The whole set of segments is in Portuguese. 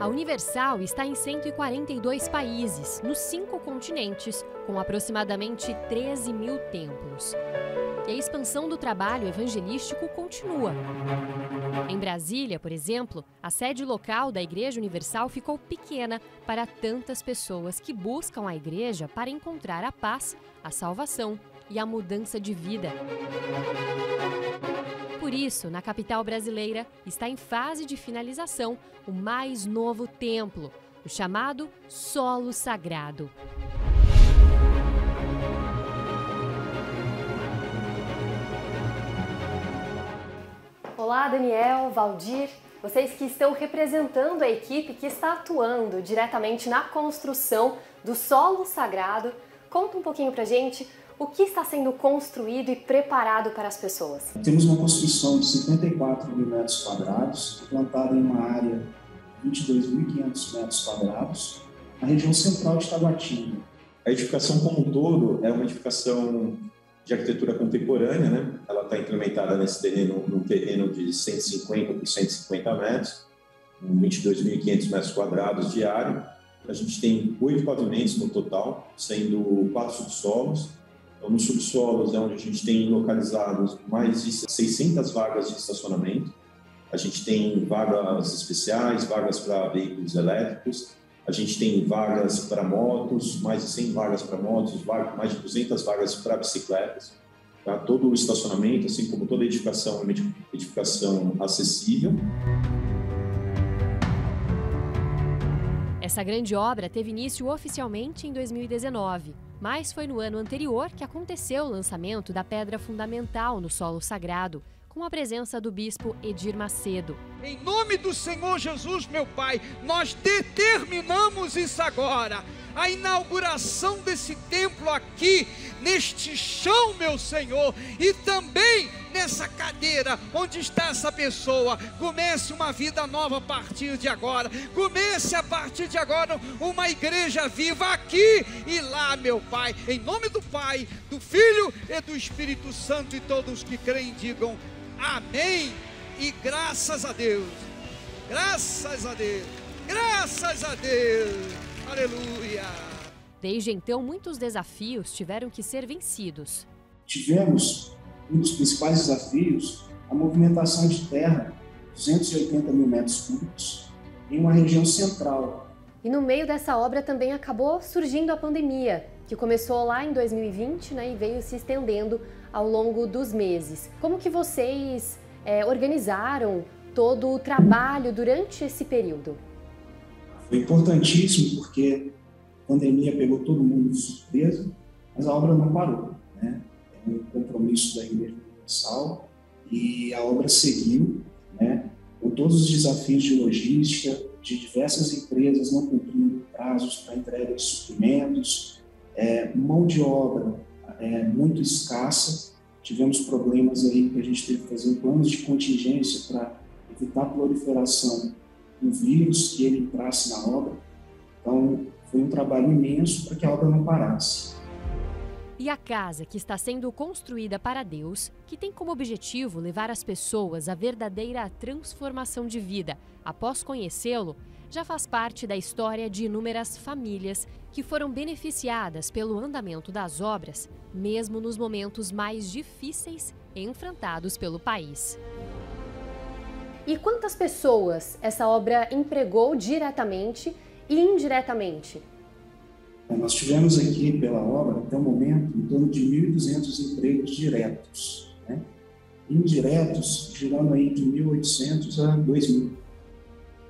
A Universal está em 142 países, nos 5 continentes, com aproximadamente 13 mil templos. E a expansão do trabalho evangelístico continua. Em Brasília, por exemplo, a sede local da Igreja Universal ficou pequena para tantas pessoas que buscam a igreja para encontrar a paz, a salvação e a mudança de vida. Por isso, na capital brasileira, está em fase de finalização o mais novo templo, o chamado Solo Sagrado. Olá, Daniel, Valdir, vocês que estão representando a equipe que está atuando diretamente na construção do Solo Sagrado. Conta um pouquinho pra gente o que está sendo construído e preparado para as pessoas. Temos uma construção de 54 mil metros quadrados, implantada em uma área de 22.500 metros quadrados, na região central de Taguatinga. A edificação como um todo é uma edificação de arquitetura contemporânea, né? Ela está implementada num terreno de 150 por 150 metros, com 22.500 metros quadrados de área. A gente tem 8 pavimentos no total, sendo 4 subsolos. Então, nos subsolos é onde a gente tem localizados mais de 600 vagas de estacionamento. A gente tem vagas especiais, vagas para veículos elétricos. A gente tem vagas para motos, mais de 100 vagas para motos, mais de 200 vagas para bicicletas. Tá? Todo o estacionamento, assim como toda edificação, é uma edificação acessível. Essa grande obra teve início oficialmente em 2019, mas foi no ano anterior que aconteceu o lançamento da pedra fundamental no solo sagrado, com a presença do bispo Edir Macedo. Em nome do Senhor Jesus, meu Pai, nós determinamos isso agora. A inauguração desse templo aqui, neste chão, meu Senhor, e também nessa cadeira onde está essa pessoa. Comece uma vida nova a partir de agora. Comece a partir de agora uma igreja viva aqui e lá, meu Pai. Em nome do Pai, do Filho e do Espírito Santo, e todos que creem digam amém e graças a Deus. Graças a Deus. Graças a Deus. Aleluia! Desde então, muitos desafios tiveram que ser vencidos. Tivemos, um dos principais desafios, a movimentação de terra, 280 mil metros cúbicos, em uma região central. E no meio dessa obra também acabou surgindo a pandemia, que começou lá em 2020, né, e veio se estendendo ao longo dos meses. Como que vocês organizaram todo o trabalho durante esse período? Foi importantíssimo porque a pandemia pegou todo mundo de surpresa, mas a obra não parou, né? É um compromisso da Igreja Universal e a obra seguiu, né? Com todos os desafios de logística, de diversas empresas não cumprindo prazos para entrega de suprimentos, mão de obra muito escassa. Tivemos problemas aí que a gente teve que fazer planos de contingência para evitar a proliferação do vírus, que ele entrasse na obra. Então, foi um trabalho imenso para que a obra não parasse. E a casa que está sendo construída para Deus, que tem como objetivo levar as pessoas à verdadeira transformação de vida após conhecê-lo, já faz parte da história de inúmeras famílias que foram beneficiadas pelo andamento das obras, mesmo nos momentos mais difíceis enfrentados pelo país. E quantas pessoas essa obra empregou diretamente e indiretamente? Nós tivemos aqui, pela obra, até o momento, em torno de 1.200 empregos diretos, né? Indiretos, girando aí de 1.800 a 2.000.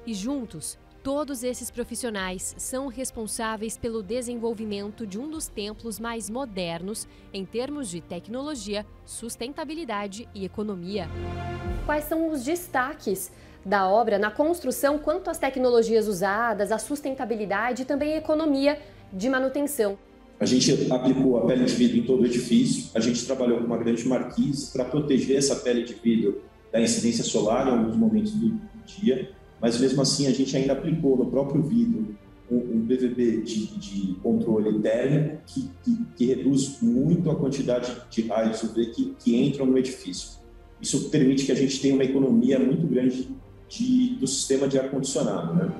E juntos, todos esses profissionais são responsáveis pelo desenvolvimento de um dos templos mais modernos em termos de tecnologia, sustentabilidade e economia. Quais são os destaques da obra na construção quanto às tecnologias usadas, a sustentabilidade e também a economia de manutenção? A gente aplicou a pele de vidro em todo o edifício, a gente trabalhou com uma grande marquise para proteger essa pele de vidro da incidência solar em alguns momentos do dia, mas mesmo assim a gente ainda aplicou no próprio vidro um PVB de controle térmico que reduz muito a quantidade de raios UV que entram no edifício. Isso permite que a gente tenha uma economia muito grande do sistema de ar-condicionado, né?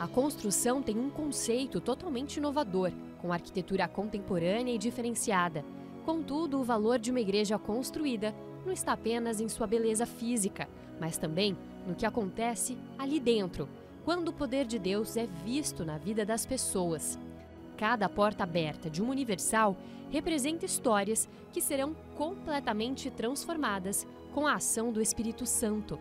A construção tem um conceito totalmente inovador, com arquitetura contemporânea e diferenciada. Contudo, o valor de uma igreja construída não está apenas em sua beleza física, mas também no que acontece ali dentro, quando o poder de Deus é visto na vida das pessoas. Cada porta aberta de uma Universal representa histórias que serão completamente transformadas com a ação do Espírito Santo.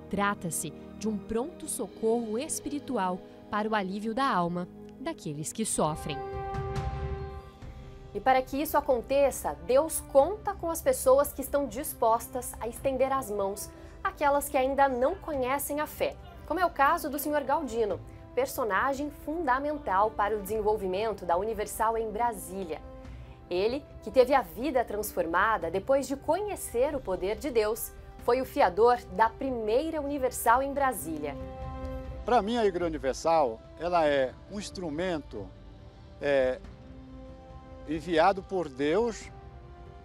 Trata-se de um pronto socorro espiritual para o alívio da alma daqueles que sofrem. E para que isso aconteça, Deus conta com as pessoas que estão dispostas a estender as mãos àquelas que ainda não conhecem a fé, como é o caso do Sr. Galdino, personagem fundamental para o desenvolvimento da Universal em Brasília. Ele, que teve a vida transformada depois de conhecer o poder de Deus, foi o fiador da primeira Universal em Brasília. Para mim, a Igreja Universal, ela é um instrumento enviado por Deus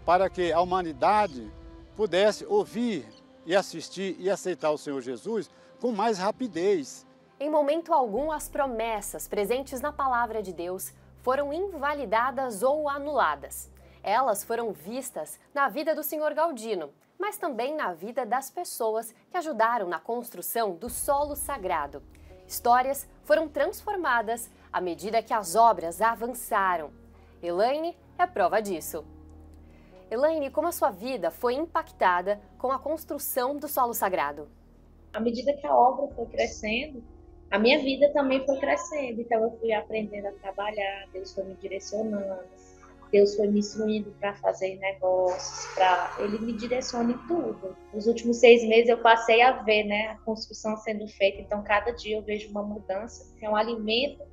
para que a humanidade pudesse ouvir e assistir e aceitar o Senhor Jesus com mais rapidez. Em momento algum, as promessas presentes na palavra de Deus foram invalidadas ou anuladas. Elas foram vistas na vida do Sr. Galdino, mas também na vida das pessoas que ajudaram na construção do solo sagrado. Histórias foram transformadas à medida que as obras avançaram. Elaine é prova disso. Elaine, como a sua vida foi impactada com a construção do solo sagrado? À medida que a obra foi crescendo, a minha vida também foi crescendo. Então eu fui aprendendo a trabalhar, Deus foi me direcionando, Deus foi me instruindo para fazer negócios, Ele me direciona em tudo. Nos últimos 6 meses eu passei a ver, né, a construção sendo feita. Então cada dia eu vejo uma mudança, é um alimento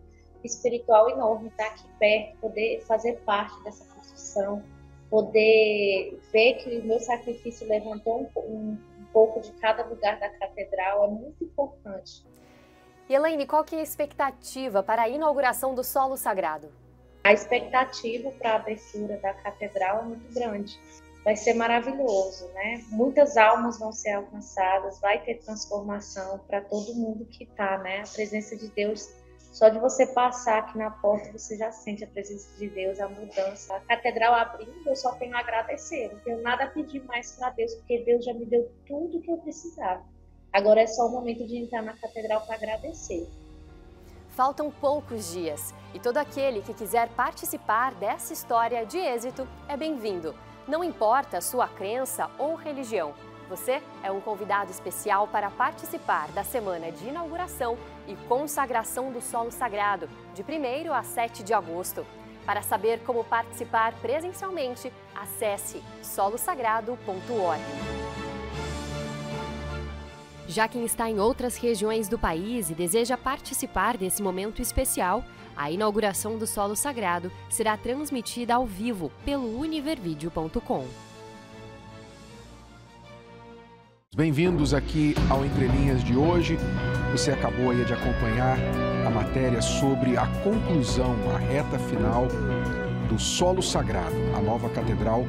espiritual enorme estar aqui perto, poder fazer parte dessa construção, poder ver que o meu sacrifício levantou um pouco de cada lugar da catedral, é muito importante. E Elaine, qual que é a expectativa para a inauguração do solo sagrado? A expectativa para a abertura da catedral é muito grande. Vai ser maravilhoso, né? Muitas almas vão ser alcançadas, vai ter transformação para todo mundo que está, né? A presença de Deus. Só de você passar aqui na porta, você já sente a presença de Deus, a mudança. A catedral abrindo, eu só tenho a agradecer. Não tenho nada a pedir mais para Deus, porque Deus já me deu tudo que eu precisava. Agora é só o momento de entrar na catedral para agradecer. Faltam poucos dias e todo aquele que quiser participar dessa história de êxito é bem-vindo. Não importa a sua crença ou religião. Você é um convidado especial para participar da semana de inauguração e consagração do solo sagrado, de 1º a 7 de agosto. Para saber como participar presencialmente, acesse solosagrado.org. Já quem está em outras regiões do país e deseja participar desse momento especial, a inauguração do solo sagrado será transmitida ao vivo pelo univervideo.com. Bem-vindos aqui ao Entre Linhas de hoje. Você acabou aí de acompanhar a matéria sobre a conclusão, a reta final do solo sagrado, a nova catedral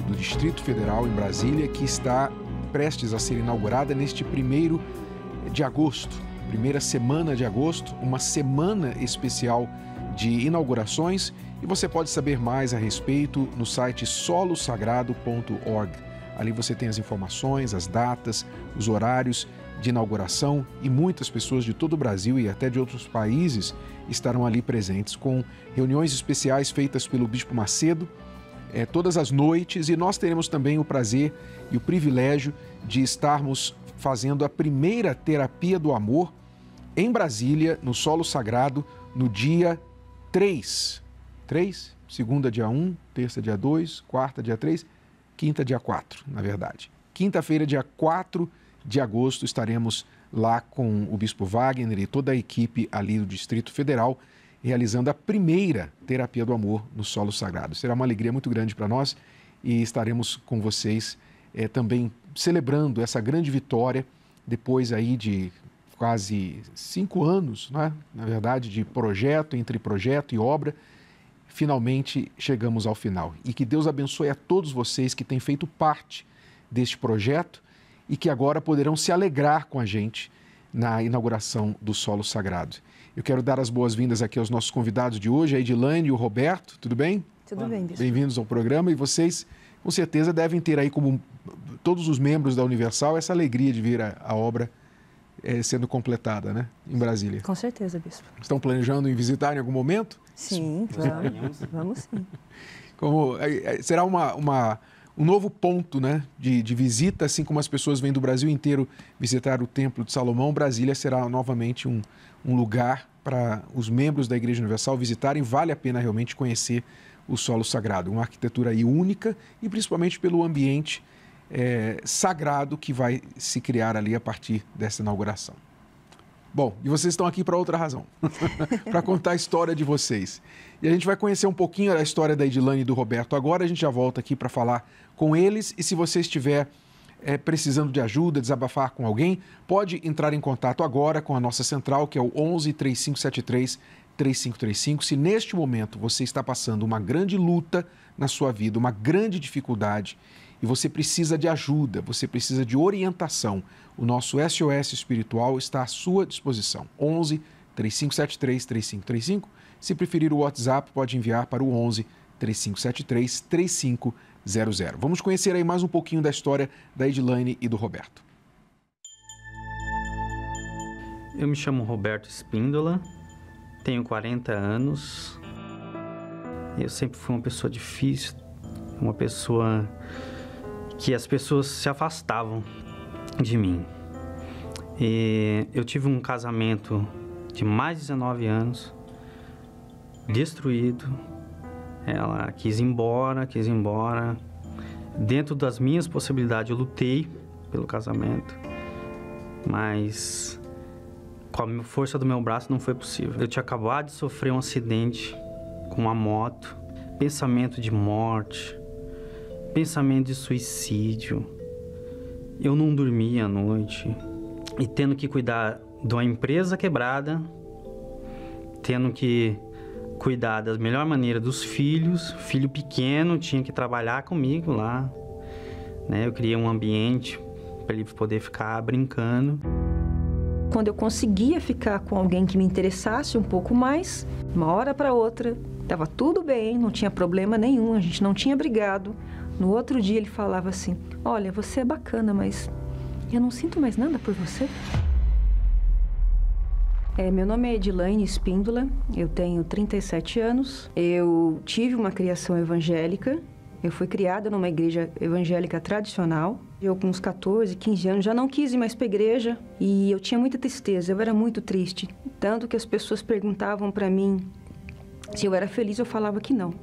do Distrito Federal em Brasília, que está prestes a ser inaugurada neste 1º de agosto, primeira semana de agosto, uma semana especial de inaugurações, e você pode saber mais a respeito no site solosagrado.org. Ali você tem as informações, as datas, os horários de inauguração, e muitas pessoas de todo o Brasil e até de outros países estarão ali presentes, com reuniões especiais feitas pelo Bispo Macedo todas as noites, e nós teremos também o prazer e o privilégio de estarmos fazendo a primeira terapia do amor em Brasília, no solo sagrado, no dia 3. Segunda, dia 1, terça, dia 2, quarta, dia 3, quinta, dia 4, na verdade. Quinta-feira, dia 4 de agosto, estaremos lá com o Bispo Wagner e toda a equipe ali do Distrito Federal, realizando a primeira terapia do amor no solo sagrado. Será uma alegria muito grande para nós e estaremos com vocês também celebrando essa grande vitória depois aí de quase 5 anos, né? Na verdade, de projeto, entre projeto e obra. Finalmente chegamos ao final. E que Deus abençoe a todos vocês que têm feito parte deste projeto e que agora poderão se alegrar com a gente na inauguração do solo sagrado. Eu quero dar as boas-vindas aqui aos nossos convidados de hoje, a Edilane e o Roberto. Tudo bem? Tudo bem, bispo. Bem-vindos ao programa. E vocês, com certeza, devem ter aí, como todos os membros da Universal, essa alegria de ver a obra sendo completada, né? Em Brasília. Com certeza, bispo. Estão planejando em visitar em algum momento? Sim, vamos sim. Será um novo ponto, né, de visita, assim como as pessoas vêm do Brasil inteiro visitar o Templo de Salomão. Brasília será novamente um lugar para os membros da Igreja Universal visitarem. Vale a pena realmente conhecer o solo sagrado, uma arquitetura aí única e principalmente pelo ambiente sagrado que vai se criar ali a partir dessa inauguração. Bom, e vocês estão aqui para outra razão, para contar a história de vocês. E a gente vai conhecer um pouquinho da história da Edilane e do Roberto. Agora a gente já volta aqui para falar com eles. E se você estiver precisando de ajuda, desabafar com alguém, pode entrar em contato agora com a nossa central, que é o 11 3573 3535. Se neste momento você está passando uma grande luta na sua vida, uma grande dificuldade, e você precisa de ajuda, você precisa de orientação, o nosso SOS espiritual está à sua disposição. 11 3573 3535. Se preferir o WhatsApp, pode enviar para o 11 3573 3500. Vamos conhecer aí mais um pouquinho da história da Edilane e do Roberto. Eu me chamo Roberto Espíndola, tenho 40 anos. Eu sempre fui uma pessoa difícil, uma pessoa que as pessoas se afastavam de mim. E eu tive um casamento de mais de 19 anos, destruído. Ela quis ir embora. Dentro das minhas possibilidades, eu lutei pelo casamento, mas com a força do meu braço não foi possível. Eu tinha acabado de sofrer um acidente com uma moto, pensamento de morte, pensamento de suicídio. Eu não dormia à noite e tendo que cuidar de uma empresa quebrada, tendo que cuidar da melhor maneira dos filhos. Filho pequeno tinha que trabalhar comigo lá, né? Eu criei um ambiente para ele poder ficar brincando. Quando eu conseguia ficar com alguém que me interessasse um pouco mais, uma hora para outra, estava tudo bem, não tinha problema nenhum, a gente não tinha brigado. No outro dia ele falava assim: olha, você é bacana, mas eu não sinto mais nada por você. Meu nome é Edilane Espíndola, eu tenho 37 anos, eu tive uma criação evangélica, eu fui criada numa igreja evangélica tradicional. Eu com uns 14, 15 anos já não quis ir mais para a igreja e eu tinha muita tristeza, eu era muito triste. Tanto que as pessoas perguntavam para mim se eu era feliz, eu falava que não.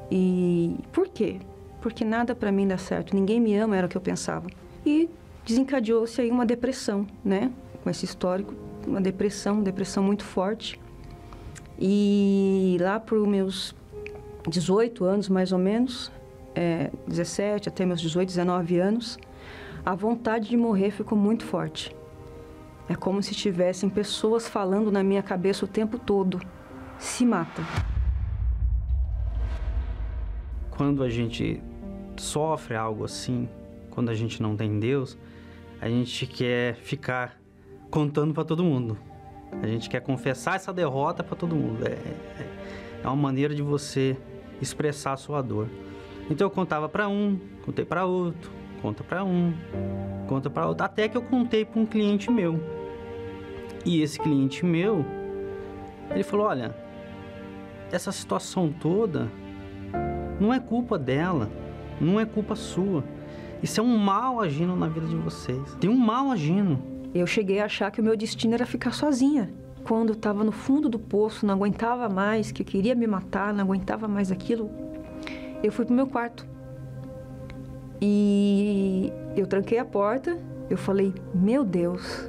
E por quê? Porque nada para mim dá certo, ninguém me ama, era o que eu pensava. E desencadeou-se aí uma depressão, né? Com esse histórico, uma depressão muito forte. E lá para os meus 18 anos, mais ou menos, 17 até meus 18, 19 anos, a vontade de morrer ficou muito forte. É como se tivessem pessoas falando na minha cabeça o tempo todo: se mata. Quando a gente sofre algo assim, quando a gente não tem Deus, a gente quer ficar contando para todo mundo. A gente quer confessar essa derrota para todo mundo. É uma maneira de você expressar a sua dor. Então eu contava para um, contei para outro, conta para um, conta para outro, até que eu contei para um cliente meu. E esse cliente meu, ele falou: olha, essa situação toda não é culpa dela, não é culpa sua. Isso é um mal agindo na vida de vocês. Tem um mal agindo. Eu cheguei a achar que o meu destino era ficar sozinha. Quando eu estava no fundo do poço, não aguentava mais, que eu queria me matar, não aguentava mais aquilo, eu fui pro meu quarto. E eu tranquei a porta, eu falei: meu Deus.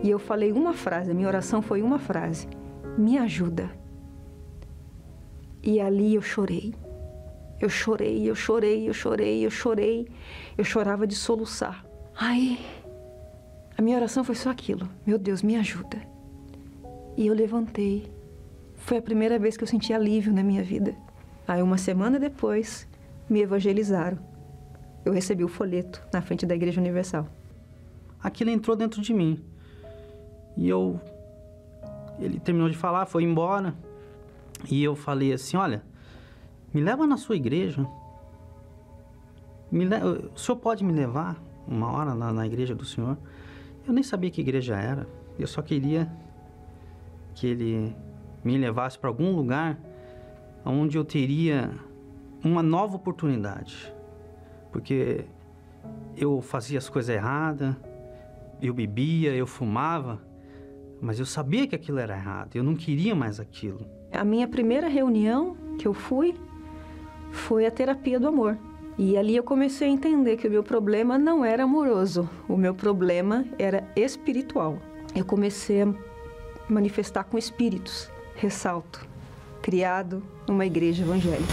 E eu falei uma frase, a minha oração foi uma frase: me ajuda. E ali eu chorei. Eu chorei, eu chorei, eu chorei, eu chorei. Eu chorava de soluçar. Aí, a minha oração foi só aquilo: meu Deus, me ajuda. E eu levantei. Foi a primeira vez que eu senti alívio na minha vida. Aí, uma semana depois, me evangelizaram. Eu recebi o folheto na frente da Igreja Universal. aquilo entrou dentro de mim. E ele terminou de falar, foi embora. E eu falei assim, olha, me leva na sua igreja. O senhor pode me levar uma hora na igreja do senhor? Eu nem sabia que igreja era. Eu só queria que ele me levasse para algum lugar onde eu teria uma nova oportunidade. Porque eu fazia as coisas erradas, eu bebia, eu fumava, mas eu sabia que aquilo era errado, eu não queria mais aquilo. A minha primeira reunião que eu fui foi a terapia do amor. E ali eu comecei a entender que o meu problema não era amoroso, o meu problema era espiritual. Eu comecei a manifestar com espíritos, ressalto, criado numa igreja evangélica.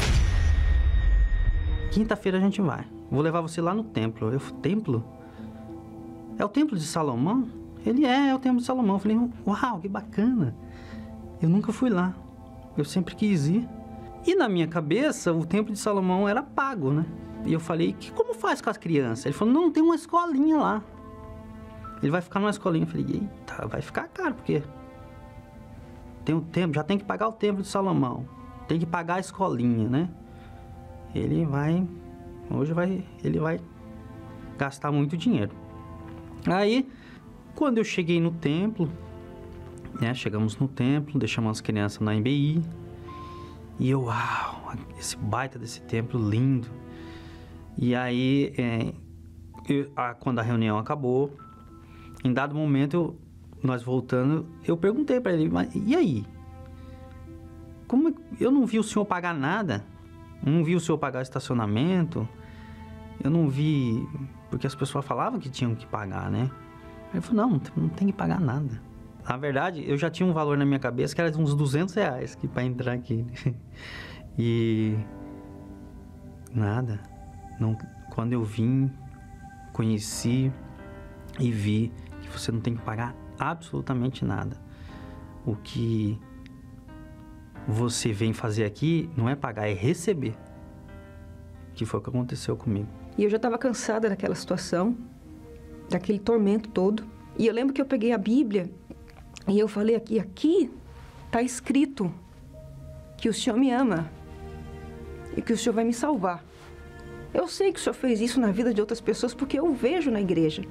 Quinta-feira a gente vai. Vou levar você lá no templo. Templo? É o templo de Salomão? Ele é o templo de Salomão. Eu falei, uau, que bacana. Eu nunca fui lá. Eu sempre quis ir. E na minha cabeça, o templo de Salomão era pago, né? E eu falei, como faz com as crianças? Ele falou, não, tem uma escolinha lá. Ele vai ficar numa escolinha. Eu falei, eita, vai ficar caro, porque tem um templo, já tem que pagar o templo de Salomão. Tem que pagar a escolinha, né? Ele vai gastar muito dinheiro. Aí, quando eu cheguei no templo, né, chegamos no templo, deixamos as crianças na MBI, e eu, uau, esse baita desse templo lindo. E aí, quando a reunião acabou, em dado momento, nós voltando, eu perguntei para ele, mas e aí? Como eu não vi o senhor pagar nada? Não vi o senhor pagar estacionamento, eu não vi, porque as pessoas falavam que tinham que pagar, né? Ele falou, não tem que pagar nada. Na verdade, eu já tinha um valor na minha cabeça que era de uns R$200 para entrar aqui. E nada. Não, quando eu vim, conheci e vi que você não tem que pagar absolutamente nada. O que você vem fazer aqui não é pagar, é receber. Que foi o que aconteceu comigo. E eu já estava cansada daquela situação, daquele tormento todo. E eu lembro que eu peguei a Bíblia e eu falei aqui está escrito que o Senhor me ama e que o Senhor vai me salvar. Eu sei que o Senhor fez isso na vida de outras pessoas porque eu vejo na igreja,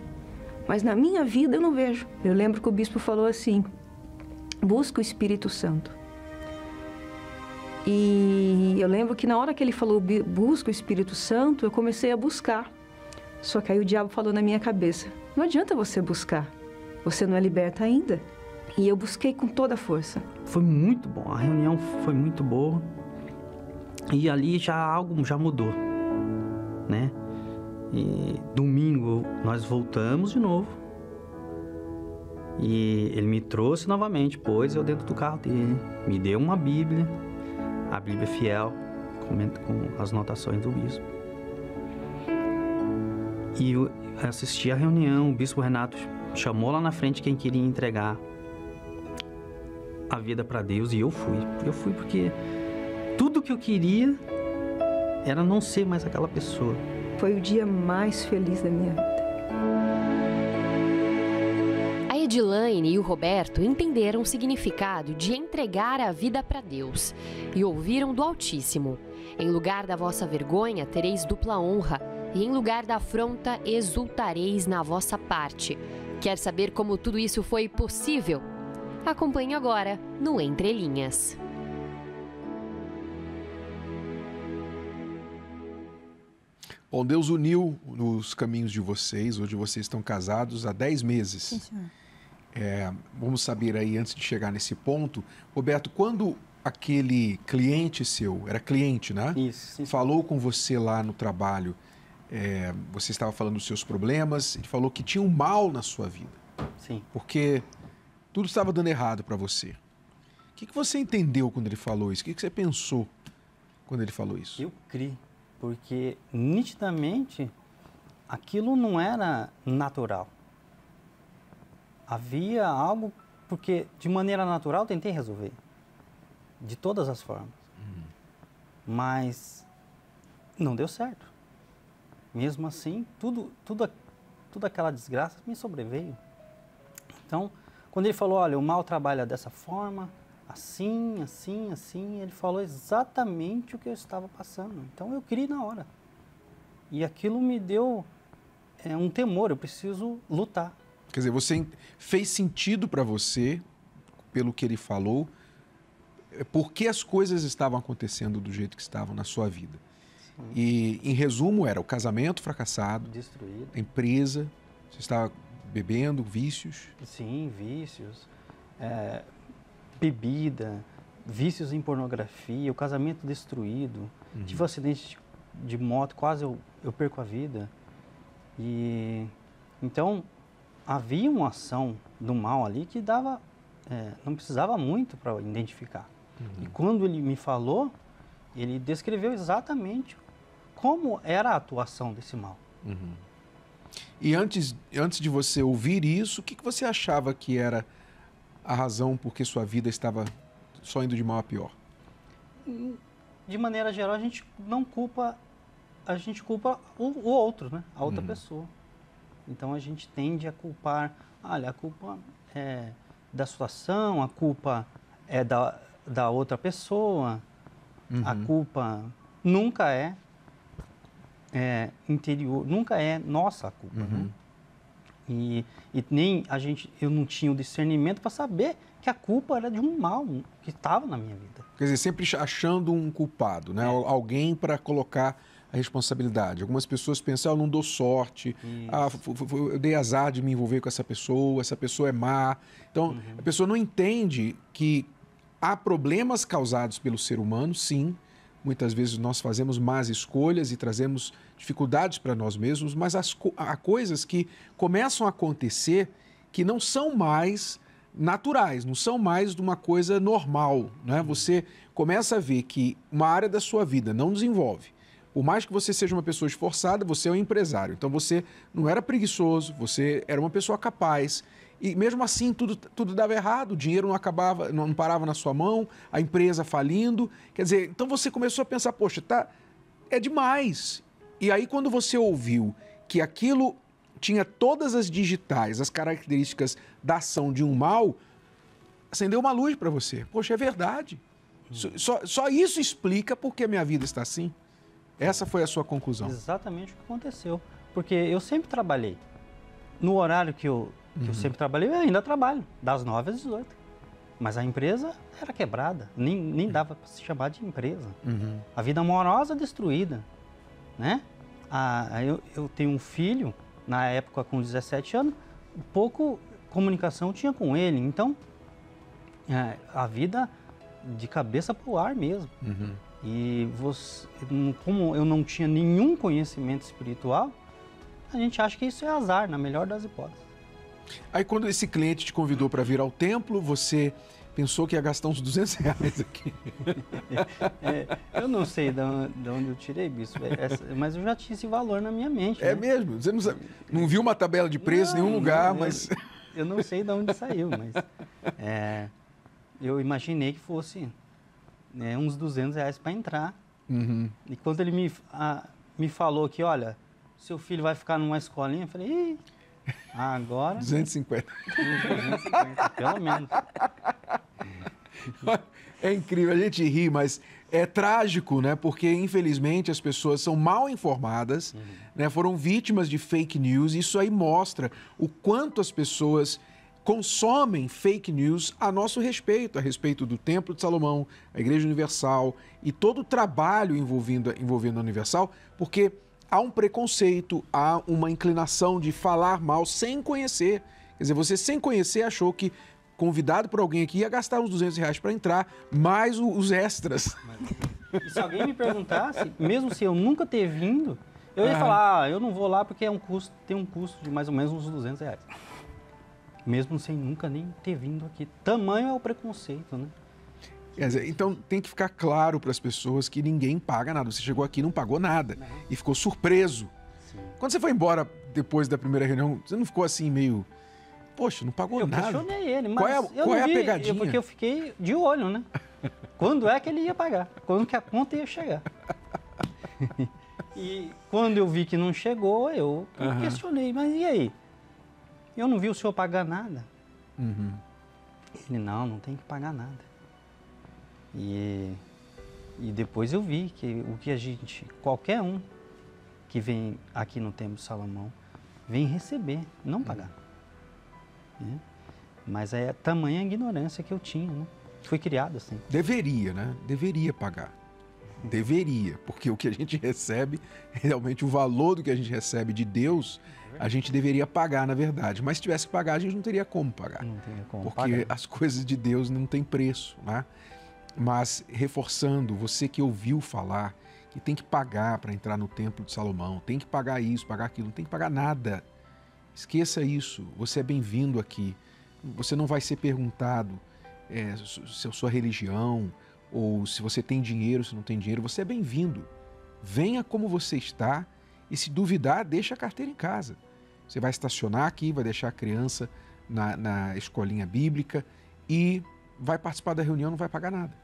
mas na minha vida eu não vejo. Eu lembro que o bispo falou assim, busca o Espírito Santo. E eu lembro que na hora que ele falou, busca o Espírito Santo, eu comecei a buscar. Só que aí o diabo falou na minha cabeça, não adianta você buscar, você não é liberta ainda. E eu busquei com toda a força. Foi muito bom, a reunião foi muito boa. E ali algo já mudou, né? E domingo nós voltamos de novo. E ele me trouxe novamente, pôs eu dentro do carro dele, me deu uma Bíblia. A Bíblia fiel, com as anotações do bispo. E eu assisti a reunião, o bispo Renato chamou lá na frente quem queria entregar a vida para Deus e eu fui. Eu fui porque tudo que eu queria era não ser mais aquela pessoa. Foi o dia mais feliz da minha vida. A Edilaine e o Roberto entenderam o significado de entregar a vida para Deus e ouviram do Altíssimo. Em lugar da vossa vergonha, tereis dupla honra, e em lugar da afronta, exultareis na vossa parte. Quer saber como tudo isso foi possível? Acompanhe agora no Entre Linhas. Bom, Deus uniu nos caminhos de vocês. Hoje vocês estão casados há 10 meses. Sim, senhor. Vamos saber aí, antes de chegar nesse ponto, Roberto, quando aquele cliente seu, era cliente, né? Isso. Sim. Falou com você lá no trabalho, você estava falando dos seus problemas, ele falou que tinha um mal na sua vida. Sim. Porque tudo estava dando errado para você. O que você entendeu quando ele falou isso? O que você pensou quando ele falou isso? Eu criei, porque nitidamente aquilo não era natural. Havia algo, porque de maneira natural eu tentei resolver, de todas as formas, mas não deu certo. Mesmo assim, tudo toda aquela desgraça me sobreveio. Então, quando ele falou, olha, o mal trabalha dessa forma, assim, ele falou exatamente o que eu estava passando. Então, eu criei na hora. E aquilo me deu um temor, eu preciso lutar. Quer dizer, você fez sentido para você, pelo que ele falou, por que as coisas estavam acontecendo do jeito que estavam na sua vida. Sim. E, em resumo, era o casamento fracassado, destruído, a empresa, você estava bebendo, vícios. Sim, vícios, bebida, vícios em pornografia, o casamento destruído, tive um acidente de moto, quase eu perco a vida. E então havia uma ação do mal ali que dava, não precisava muito para identificar. E quando ele me falou, ele descreveu exatamente como era a atuação desse mal. E antes de você ouvir isso, o que você achava que era a razão por que sua vida estava só indo de mal a pior? De maneira geral, a gente não culpa, a gente culpa o outro, né? A outra pessoa. Então a gente tende a culpar, olha, a culpa é da situação, a culpa é da outra pessoa, a culpa nunca é interior, nunca é nossa a culpa, né? E nem eu não tinha o discernimento para saber que a culpa era de um mal que estava na minha vida. Quer dizer, sempre achando um culpado, né? Alguém para colocar a responsabilidade. Algumas pessoas pensam, eu não dou sorte, eu dei azar de me envolver com essa pessoa é má. Então, a pessoa não entende que há problemas causados pelo ser humano, sim. Muitas vezes nós fazemos más escolhas e trazemos dificuldades para nós mesmos, mas há coisas que começam a acontecer que não são mais naturais, não são mais de uma coisa normal, né? Você começa a ver que uma área da sua vida não desenvolve. Por mais que você seja uma pessoa esforçada, você é um empresário. Então você não era preguiçoso, você era uma pessoa capaz. E mesmo assim tudo dava errado, o dinheiro não parava na sua mão, a empresa falindo. Quer dizer, então você começou a pensar, poxa, é demais. E aí quando você ouviu que aquilo tinha todas as digitais, as características da ação de um mal, acendeu uma luz para você. Poxa, é verdade. Só isso explica por que a minha vida está assim. Essa foi a sua conclusão. Exatamente o que aconteceu. Porque eu sempre trabalhei. No horário que eu sempre trabalhei, eu ainda trabalho, das 9 às 18. Mas a empresa era quebrada, nem dava para se chamar de empresa. A vida amorosa destruída, né? Eu tenho um filho, na época com 17 anos, pouco comunicação tinha com ele. Então, a vida de cabeça para o ar mesmo. E como eu não tinha nenhum conhecimento espiritual, a gente acha que isso é azar, na melhor das hipóteses. Aí quando esse cliente te convidou para vir ao templo, você pensou que ia gastar uns R$200 aqui. Eu não sei de onde eu tirei, bispo, mas eu já tinha esse valor na minha mente. É, né? mesmo? Você não viu uma tabela de preço em nenhum lugar, mas... Eu não sei de onde saiu, mas eu imaginei que fosse uns R$200 para entrar. E quando ele me falou que, olha, seu filho vai ficar numa escolinha, eu falei, agora... 250. 250, pelo menos. É incrível, a gente ri, mas é trágico, né? Porque, infelizmente, as pessoas são mal informadas, né? Foram vítimas de fake news, e isso aí mostra o quanto as pessoas consomem fake news a nosso respeito, a respeito do Templo de Salomão, a Igreja Universal e todo o trabalho envolvendo a Universal, porque há um preconceito, há uma inclinação de falar mal sem conhecer. Quer dizer, você sem conhecer achou que convidado por alguém aqui ia gastar uns R$200 para entrar, mais os extras. E se alguém me perguntasse, mesmo se eu nunca ter vindo, eu ia falar, eu não vou lá porque tem um custo de mais ou menos uns R$200. Mesmo sem nunca nem ter vindo aqui. Tamanho é o preconceito, né? Quer dizer, então tem que ficar claro para as pessoas que ninguém paga nada. Você chegou aqui e não pagou nada. Não. E ficou surpreso. Sim. Quando você foi embora depois da primeira reunião, você não ficou assim meio... Poxa, não pagou nada. Eu questionei ele, mas qual é a pegadinha? Porque eu fiquei de olho, né? Quando é que ele ia pagar? Quando que a conta ia chegar? E quando eu vi que não chegou, eu questionei, mas e aí? Eu não vi o senhor pagar nada. Ele, não tem que pagar nada. E depois eu vi que o que a gente, qualquer um que vem aqui no Templo de Salomão, vem receber, não pagar. Né? Mas é tamanha ignorância que eu tinha, né? Fui criado assim. Deveria, né? Deveria pagar. Deveria, porque o que a gente recebe, realmente o valor do que a gente recebe de Deus, a gente deveria pagar, na verdade. Mas se tivesse que pagar, a gente não teria como pagar. Não teria como porque pagar. As coisas de Deus não têm preço, né? Mas, reforçando, você que ouviu falar que tem que pagar para entrar no Templo de Salomão, tem que pagar isso, pagar aquilo, não tem que pagar nada. Esqueça isso, você é bem-vindo aqui. Você não vai ser perguntado sua religião, ou se você tem dinheiro, se não tem dinheiro, você é bem-vindo. Venha como você está e, se duvidar, deixa a carteira em casa. Você vai estacionar aqui, vai deixar a criança na escolinha bíblica e vai participar da reunião, não vai pagar nada.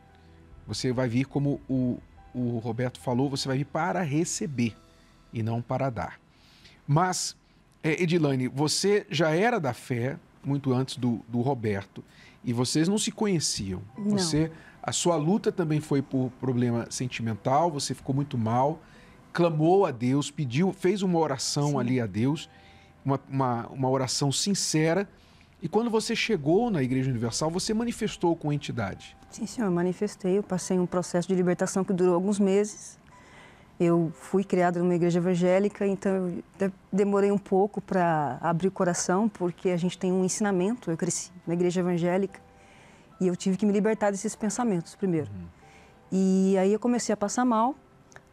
Você vai vir, como o Roberto falou, você vai vir para receber e não para dar. Mas, Edilane, você já era da fé muito antes do Roberto e vocês não se conheciam. Não. A sua luta também foi por problema sentimental, você ficou muito mal, clamou a Deus, pediu, fez uma oração ali a Deus, uma oração sincera. E quando você chegou na Igreja Universal, você manifestou com entidade. Sim, senhor, eu manifestei. Eu passei um processo de libertação que durou alguns meses. Eu fui criada numa igreja evangélica, então eu demorei um pouco para abrir o coração, porque a gente tem um ensinamento. Eu cresci na igreja evangélica e eu tive que me libertar desses pensamentos primeiro. E aí eu comecei a passar mal.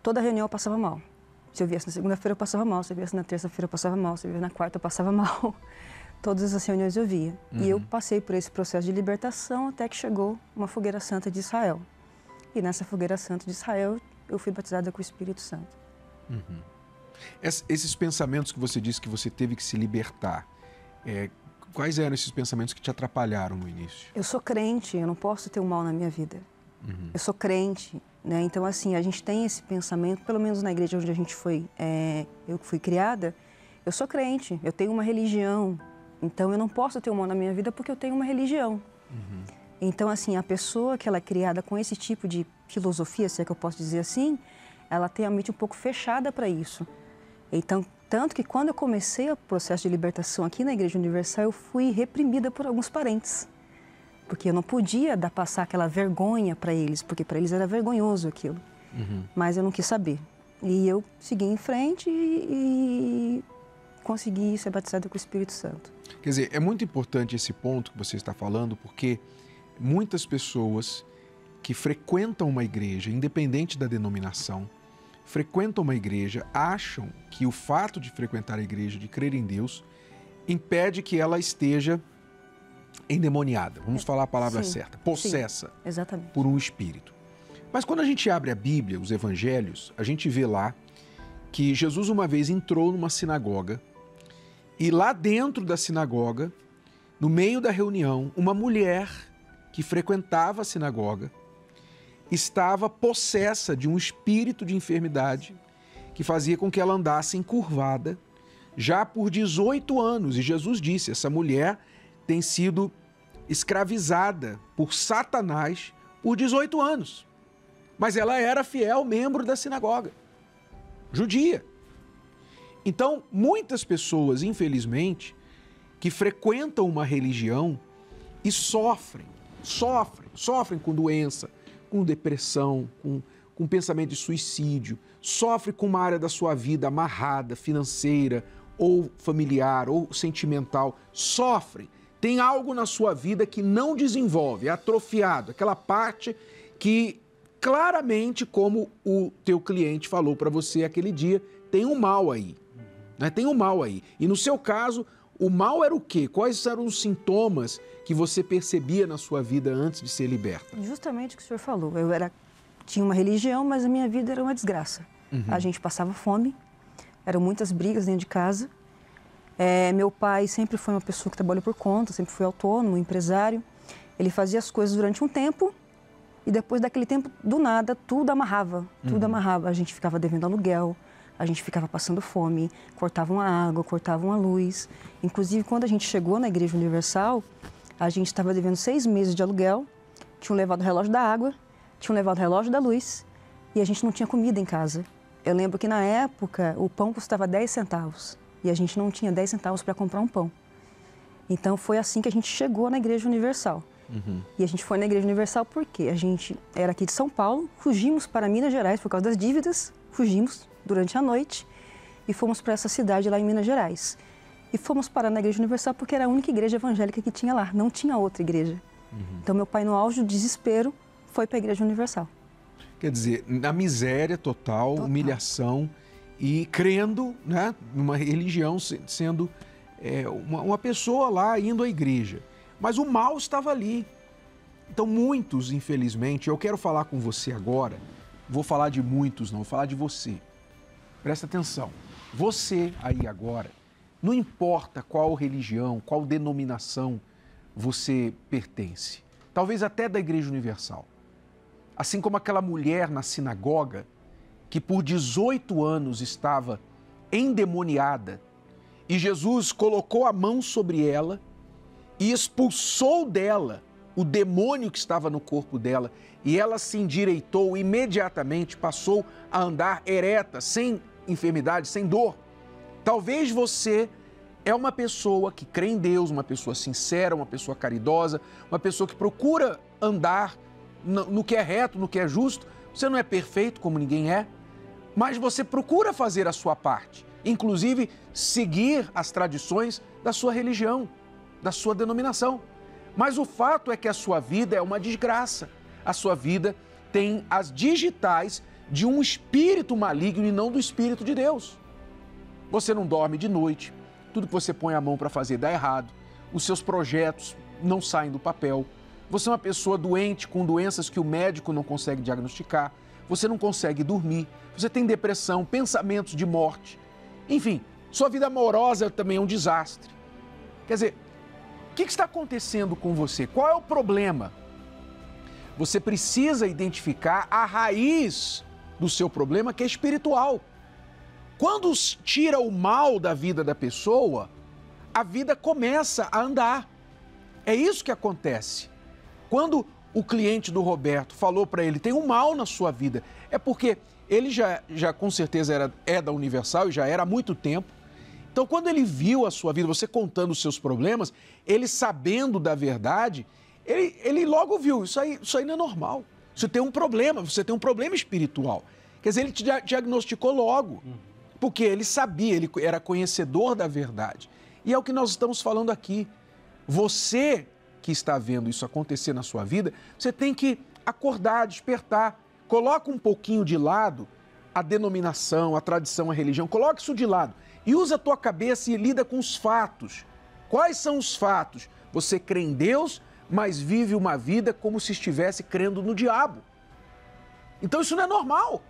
Toda reunião eu passava mal. Se eu viesse na segunda-feira, eu passava mal. Se eu viesse na terça-feira, eu passava mal. Se eu viesse na quarta, eu passava mal. Todas as reuniões eu via. E eu passei por esse processo de libertação até que chegou uma fogueira santa de Israel. E nessa fogueira santa de Israel, eu fui batizada com o Espírito Santo. Esses pensamentos que você disse que você teve que se libertar, quais eram esses pensamentos que te atrapalharam no início? Eu sou crente, eu não posso ter o mal na minha vida. Eu sou crente, né? Então, assim, a gente tem esse pensamento, pelo menos na igreja onde a gente foi, eu fui criada, eu sou crente, eu tenho uma religião. Então, eu não posso ter o mal na minha vida porque eu tenho uma religião. Então, assim, a pessoa que ela é criada com esse tipo de filosofia, se é que eu posso dizer assim, ela tem a mente um pouco fechada para isso. Então, tanto que quando eu comecei o processo de libertação aqui na Igreja Universal, eu fui reprimida por alguns parentes. Porque eu não podia passar aquela vergonha para eles, porque para eles era vergonhoso aquilo. Mas eu não quis saber. E eu segui em frente e consegui ser batizada com o Espírito Santo. Quer dizer, é muito importante esse ponto que você está falando, porque muitas pessoas que frequentam uma igreja, independente da denominação, frequentam uma igreja, acham que o fato de frequentar a igreja, de crer em Deus, impede que ela esteja endemoniada. Vamos falar a palavra certa. Possessa por um espírito. Mas quando a gente abre a Bíblia, os evangelhos, a gente vê lá que Jesus uma vez entrou numa sinagoga e lá dentro da sinagoga, no meio da reunião, uma mulher que frequentava a sinagoga estava possessa de um espírito de enfermidade que fazia com que ela andasse encurvada já por 18 anos. E Jesus disse, essa mulher tem sido escravizada por Satanás por 18 anos. Mas ela era fiel membro da sinagoga judia. Então, muitas pessoas, infelizmente, que frequentam uma religião e sofrem com doença, com depressão, com pensamento de suicídio, sofrem com uma área da sua vida amarrada, financeira, ou familiar, ou sentimental, sofrem. Tem algo na sua vida que não desenvolve, é atrofiado, aquela parte que claramente, como o teu cliente falou para você aquele dia, tem um mal aí. Né? Tem um mal aí. E no seu caso, o mal era o quê? Quais eram os sintomas que você percebia na sua vida antes de ser liberta? Justamente o que o senhor falou. Tinha uma religião, mas a minha vida era uma desgraça. A gente passava fome, eram muitas brigas dentro de casa. Meu pai sempre foi uma pessoa que trabalhou por conta, sempre foi autônomo, empresário. Ele fazia as coisas durante um tempo e depois daquele tempo, do nada, tudo amarrava. Tudo amarrava. A gente ficava devendo aluguel, A gente ficava passando fome, cortavam a água, cortavam a luz. Inclusive, quando a gente chegou na Igreja Universal, a gente estava devendo 6 meses de aluguel, tinham levado o relógio da água, tinham levado o relógio da luz e a gente não tinha comida em casa. Eu lembro que, na época, o pão custava 10 centavos e a gente não tinha 10 centavos para comprar um pão. Então, foi assim que a gente chegou na Igreja Universal. E a gente foi na Igreja Universal porque a gente era aqui de São Paulo, fugimos para Minas Gerais por causa das dívidas, fugimos durante a noite e fomos para essa cidade lá em Minas Gerais. E fomos parar na Igreja Universal porque era a única igreja evangélica que tinha lá, não tinha outra igreja. Então, meu pai, no auge do desespero, foi para a Igreja Universal. Quer dizer, na miséria total, humilhação e crendo, né, numa religião, sendo uma pessoa lá indo à igreja. Mas o mal estava ali. Então, muitos, infelizmente, eu quero falar com você agora, vou falar de muitos, não, vou falar de você. Presta atenção. Você aí agora, não importa qual religião, qual denominação você pertence, talvez até da Igreja Universal. Assim como aquela mulher na sinagoga, que por 18 anos estava endemoniada, e Jesus colocou a mão sobre ela e expulsou dela o demônio que estava no corpo dela, e ela se endireitou imediatamente, passou a andar ereta, sem enfermidade, sem dor. Talvez você é uma pessoa que crê em Deus, uma pessoa sincera, uma pessoa caridosa, uma pessoa que procura andar no que é reto, no que é justo. Você não é perfeito, como ninguém é, mas você procura fazer a sua parte, inclusive seguir as tradições da sua religião, da sua denominação. Mas o fato é que a sua vida é uma desgraça. A sua vida tem as digitais de um espírito maligno e não do Espírito de Deus. Você não dorme de noite, tudo que você põe a mão para fazer dá errado, os seus projetos não saem do papel, você é uma pessoa doente com doenças que o médico não consegue diagnosticar, você não consegue dormir, você tem depressão, pensamentos de morte. Enfim, sua vida amorosa também é um desastre. Quer dizer, o que está acontecendo com você? Qual é o problema? Você precisa identificar a raiz do seu problema, que é espiritual. Quando tira o mal da vida da pessoa, a vida começa a andar. É isso que acontece. Quando o cliente do Roberto falou para ele, tem um mal na sua vida, é porque ele já com certeza é da Universal e já era há muito tempo. Então, quando ele viu a sua vida, você contando os seus problemas, ele sabendo da verdade, ele logo viu, isso aí não é normal. Você tem um problema, você tem um problema espiritual. Quer dizer, ele te diagnosticou logo, porque ele sabia, ele era conhecedor da verdade. E é o que nós estamos falando aqui. Você que está vendo isso acontecer na sua vida, você tem que acordar, despertar. Coloca um pouquinho de lado a denominação, a tradição, a religião, coloca isso de lado. E usa a tua cabeça e lida com os fatos. Quais são os fatos? Você crê em Deus, mas vive uma vida como se estivesse crendo no diabo. Então isso não é normal.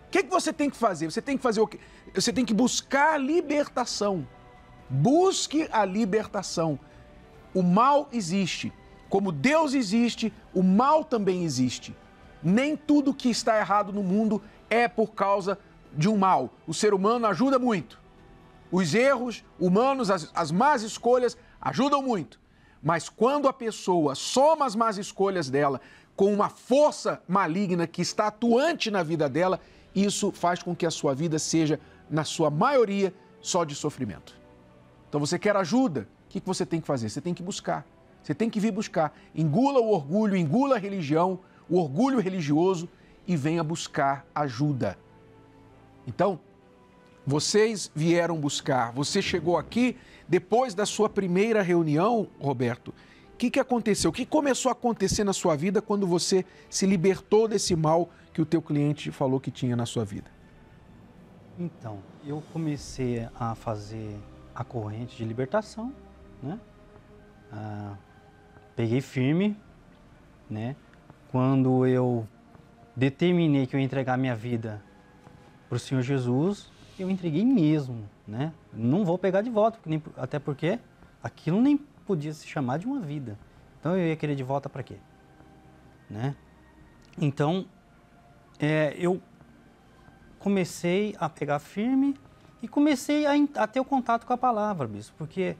O que você tem que fazer? Você tem que fazer o quê? Você tem que buscar a libertação. Busque a libertação. O mal existe. Como Deus existe, o mal também existe. Nem tudo que está errado no mundo é por causa de um mal. O ser humano ajuda muito. Os erros humanos, as más escolhas ajudam muito. Mas quando a pessoa soma as más escolhas dela com uma força maligna que está atuante na vida dela, isso faz com que a sua vida seja, na sua maioria, só de sofrimento. Então você quer ajuda? O que você tem que fazer? Você tem que buscar. Você tem que vir buscar. Engula o orgulho, engula a religião, o orgulho religioso e venha buscar ajuda. Então, vocês vieram buscar, você chegou aqui depois da sua primeira reunião, Roberto. O que aconteceu? O que começou a acontecer na sua vida quando você se libertou desse mal que o teu cliente falou que tinha na sua vida? Então, eu comecei a fazer a corrente de libertação, né? Peguei firme, né? Quando eu determinei que eu ia entregar minha vida para o Senhor Jesus, eu entreguei mesmo, né? Não vou pegar de volta, até porque aquilo nem podia se chamar de uma vida. Então eu ia querer de volta para quê? Né? Então, eu comecei a pegar firme e comecei a ter o contato com a palavra, bispo, porque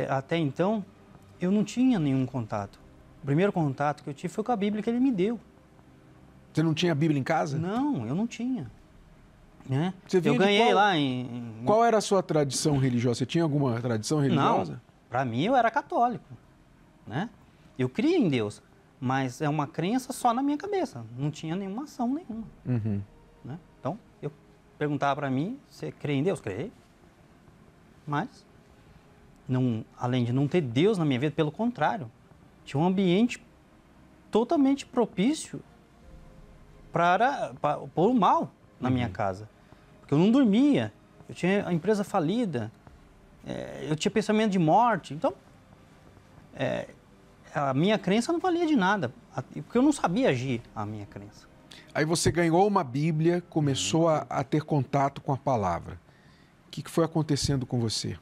até então eu não tinha nenhum contato. O primeiro contato que eu tive foi com a Bíblia que ele me deu. Você não tinha Bíblia em casa? Não, eu não tinha. Né? Você eu ganhei lá Qual era a sua tradição religiosa? Você tinha alguma tradição religiosa? Não, para mim eu era católico. Né? Eu cria em Deus, mas é uma crença só na minha cabeça. Não tinha nenhuma ação nenhuma. Uhum. Né? Então, eu perguntava para mim, você crê em Deus? Creio. Mas, não, além de não ter Deus na minha vida, pelo contrário, tinha um ambiente totalmente propício para pôr o mal na minha casa. Porque eu não dormia, eu tinha a empresa falida, eu tinha pensamento de morte. Então, a minha crença não valia de nada, porque eu não sabia agir a minha crença. Aí você ganhou uma Bíblia, começou a ter contato com a palavra. O que foi acontecendo com você?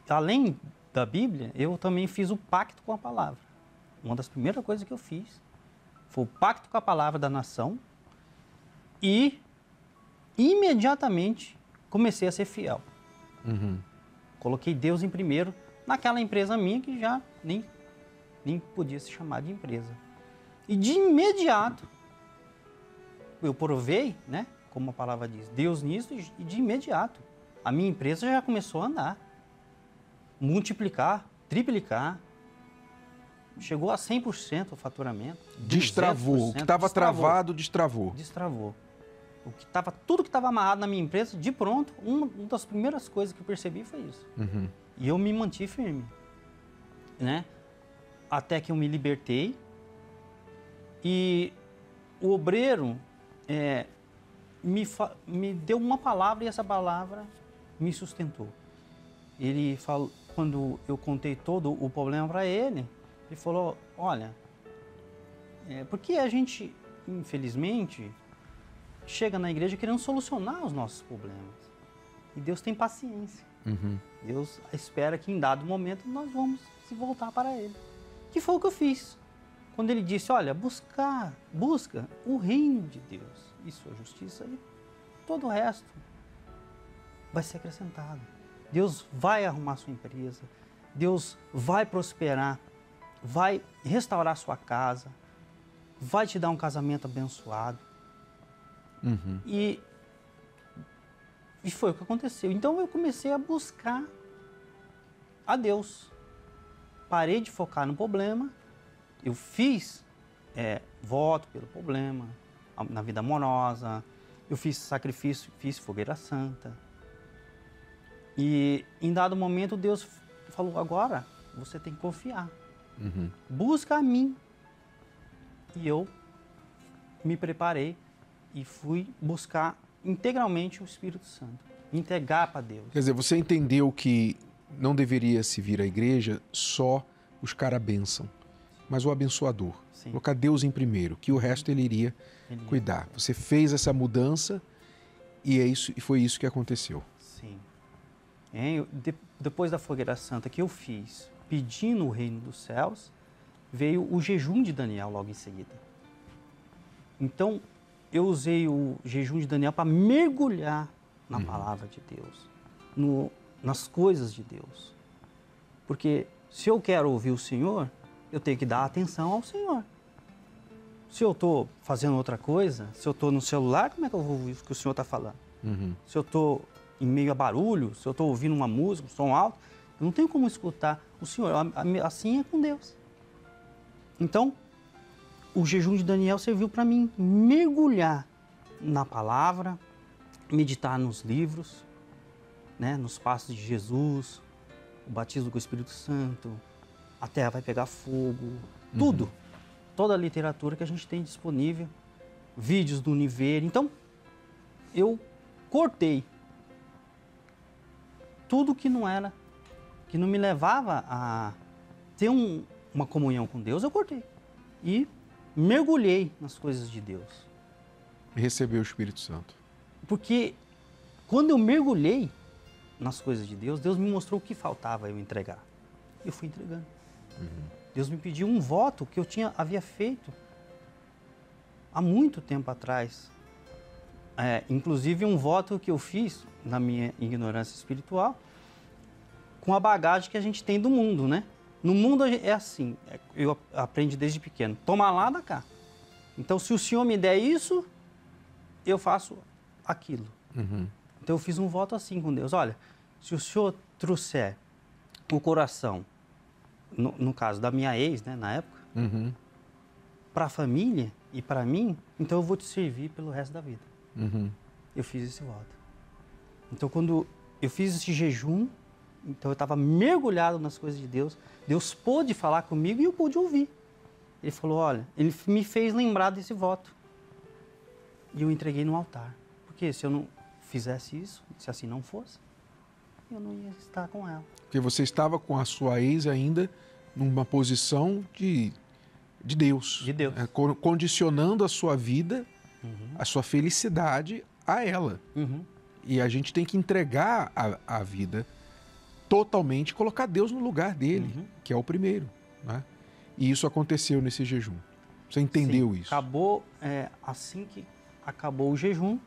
Além da Bíblia, eu também fiz o pacto com a palavra. Uma das primeiras coisas que eu fiz foi o pacto com a palavra da nação e imediatamente comecei a ser fiel. Uhum. Coloquei Deus em primeiro naquela empresa minha que já nem podia se chamar de empresa. E de imediato eu provei, né, como a palavra diz, Deus nisso, e de imediato a minha empresa já começou a andar, multiplicar, triplicar, chegou a 100% o faturamento. Destravou, o que estava travado, destravou. Destravou. Tudo que estava amarrado na minha empresa, de pronto, uma das primeiras coisas que eu percebi foi isso. Uhum. E eu me mantive firme, né? Até que eu me libertei e o obreiro me deu uma palavra e essa palavra me sustentou. Ele falou, quando eu contei todo o problema para ele, ele falou, olha, porque a gente, infelizmente, chega na igreja querendo solucionar os nossos problemas. E Deus tem paciência. Uhum. Deus espera que em dado momento nós vamos se voltar para Ele. Que foi o que eu fiz. Quando Ele disse, olha, busca o reino de Deus e sua justiça e todo o resto vai ser acrescentado. Deus vai arrumar sua empresa, Deus vai prosperar, vai restaurar sua casa, vai te dar um casamento abençoado. Uhum. E foi o que aconteceu. Então eu comecei a buscar a Deus. Parei de focar no problema. Eu fiz voto pelo problema, na vida amorosa. Eu fiz sacrifício, fiz fogueira santa. E em dado momento Deus falou, agora você tem que confiar. Uhum. Busca a mim. E eu me preparei e fui buscar integralmente o Espírito Santo, entregar para Deus. Quer dizer, você entendeu que não deveria se vir à igreja só buscar a bênção, mas o abençoador. Sim. Colocar Deus em primeiro, que o resto ele iria cuidar. Você fez essa mudança e foi isso que aconteceu. Sim. Depois da fogueira santa que eu fiz, pedindo o reino dos céus, veio o jejum de Daniel logo em seguida. Então, eu usei o jejum de Daniel para mergulhar na palavra de Deus, nas coisas de Deus. Porque se eu quero ouvir o Senhor, eu tenho que dar atenção ao Senhor. Se eu estou fazendo outra coisa, se eu estou no celular, como é que eu vou ouvir o que o Senhor está falando? Uhum. Se eu estou em meio a barulho, se eu estou ouvindo uma música, um som alto, eu não tenho como escutar o Senhor. Assim é com Deus. Então, o jejum de Daniel serviu para mim mergulhar na palavra, meditar nos livros, né, nos passos de Jesus, o batismo com o Espírito Santo, a terra vai pegar fogo, tudo. Toda a literatura que a gente tem disponível, vídeos do Universo. Então, eu cortei tudo que não me levava a ter uma comunhão com Deus, eu cortei. E mergulhei nas coisas de Deus. E recebeu o Espírito Santo. Porque quando eu mergulhei nas coisas de Deus, Deus me mostrou o que faltava eu entregar. Eu fui entregando. Deus me pediu um voto que eu havia feito há muito tempo atrás. inclusive um voto que eu fiz, na minha ignorância espiritual, com a bagagem que a gente tem do mundo, né? No mundo é assim, eu aprendi desde pequeno, toma lá, dá cá. Então, se o Senhor me der isso, eu faço aquilo. Uhum. Então, eu fiz um voto assim com Deus. Olha, se o Senhor trouxer o coração, no caso da minha ex, né, na época, uhum, para a família e para mim, então eu vou te servir pelo resto da vida. uhum. Eu fiz esse voto. Então, quando eu fiz esse jejum, então eu estava mergulhado nas coisas de Deus. Deus pôde falar comigo e eu pude ouvir. Ele falou, olha, ele me fez lembrar desse voto. E eu entreguei no altar. Porque se eu não fizesse isso, se assim não fosse, eu não ia estar com ela. Porque você estava com a sua ex ainda numa posição de Deus. De Deus. Condicionando a sua vida, Uhum. a sua felicidade a ela. Uhum. E a gente tem que entregar a vida totalmente, colocar Deus no lugar dele, Uhum. que é o primeiro, né? E isso aconteceu nesse jejum. Você entendeu Sim, isso? Acabou, assim que acabou o jejum,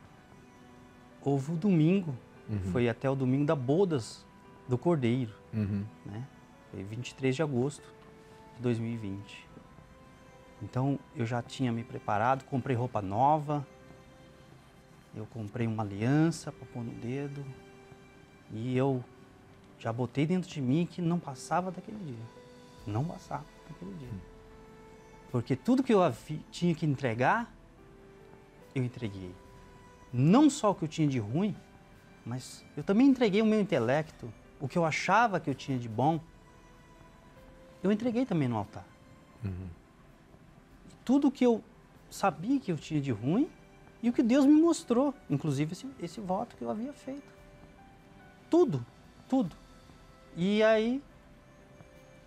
houve o domingo. Uhum. Foi até o domingo da bodas do Cordeiro, Uhum. né? Foi 23 de agosto de 2020. Então, eu já tinha me preparado, comprei roupa nova, eu comprei uma aliança para pôr no dedo e eu já botei dentro de mim que não passava daquele dia. Não passava daquele dia. Porque tudo que eu tinha que entregar, eu entreguei. Não só o que eu tinha de ruim, mas eu também entreguei o meu intelecto, o que eu achava que eu tinha de bom, eu entreguei também no altar. Uhum. Tudo que eu sabia que eu tinha de ruim e o que Deus me mostrou, inclusive esse voto que eu havia feito. Tudo, tudo. E aí,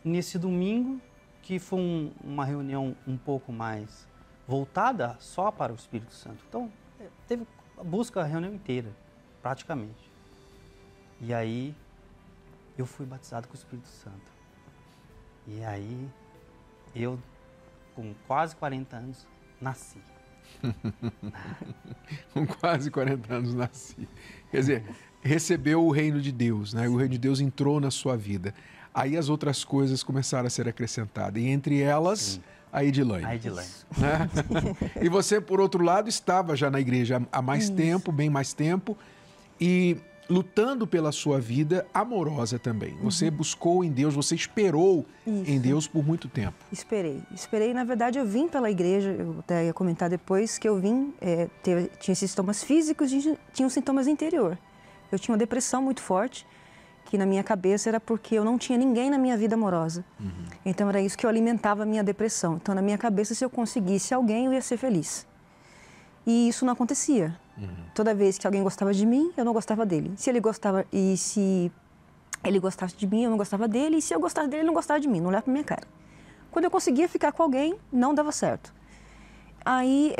nesse domingo, que foi uma reunião um pouco mais voltada só para o Espírito Santo. Então, teve a busca a reunião inteira, praticamente. E aí, eu fui batizado com o Espírito Santo. E aí, eu, com quase 40 anos, nasci. Com quase 40 anos nasci. Quer dizer, recebeu o reino de Deus, né? O reino de Deus entrou na sua vida. Aí as outras coisas começaram a ser acrescentadas. E entre elas, sim, a Edilane. A Edilane. Né? E você, por outro lado, estava já na igreja há mais tempo, bem mais tempo, e lutando pela sua vida amorosa também. Você buscou em Deus, você esperou em Deus por muito tempo. Esperei, na verdade eu vim pela igreja, eu até ia comentar depois que eu vim, tinha sintomas físicos e tinha os sintomas interior. Eu tinha uma depressão muito forte, que na minha cabeça era porque eu não tinha ninguém na minha vida amorosa. Então era isso que eu alimentava a minha depressão. Então na minha cabeça, se eu conseguisse alguém, eu ia ser feliz. E isso não acontecia. Toda vez que alguém gostava de mim, eu não gostava dele. Se ele gostava de mim, eu não gostava dele. E se eu gostasse dele, ele não gostava de mim, não olhava pra minha cara. Quando eu conseguia ficar com alguém, não dava certo. Aí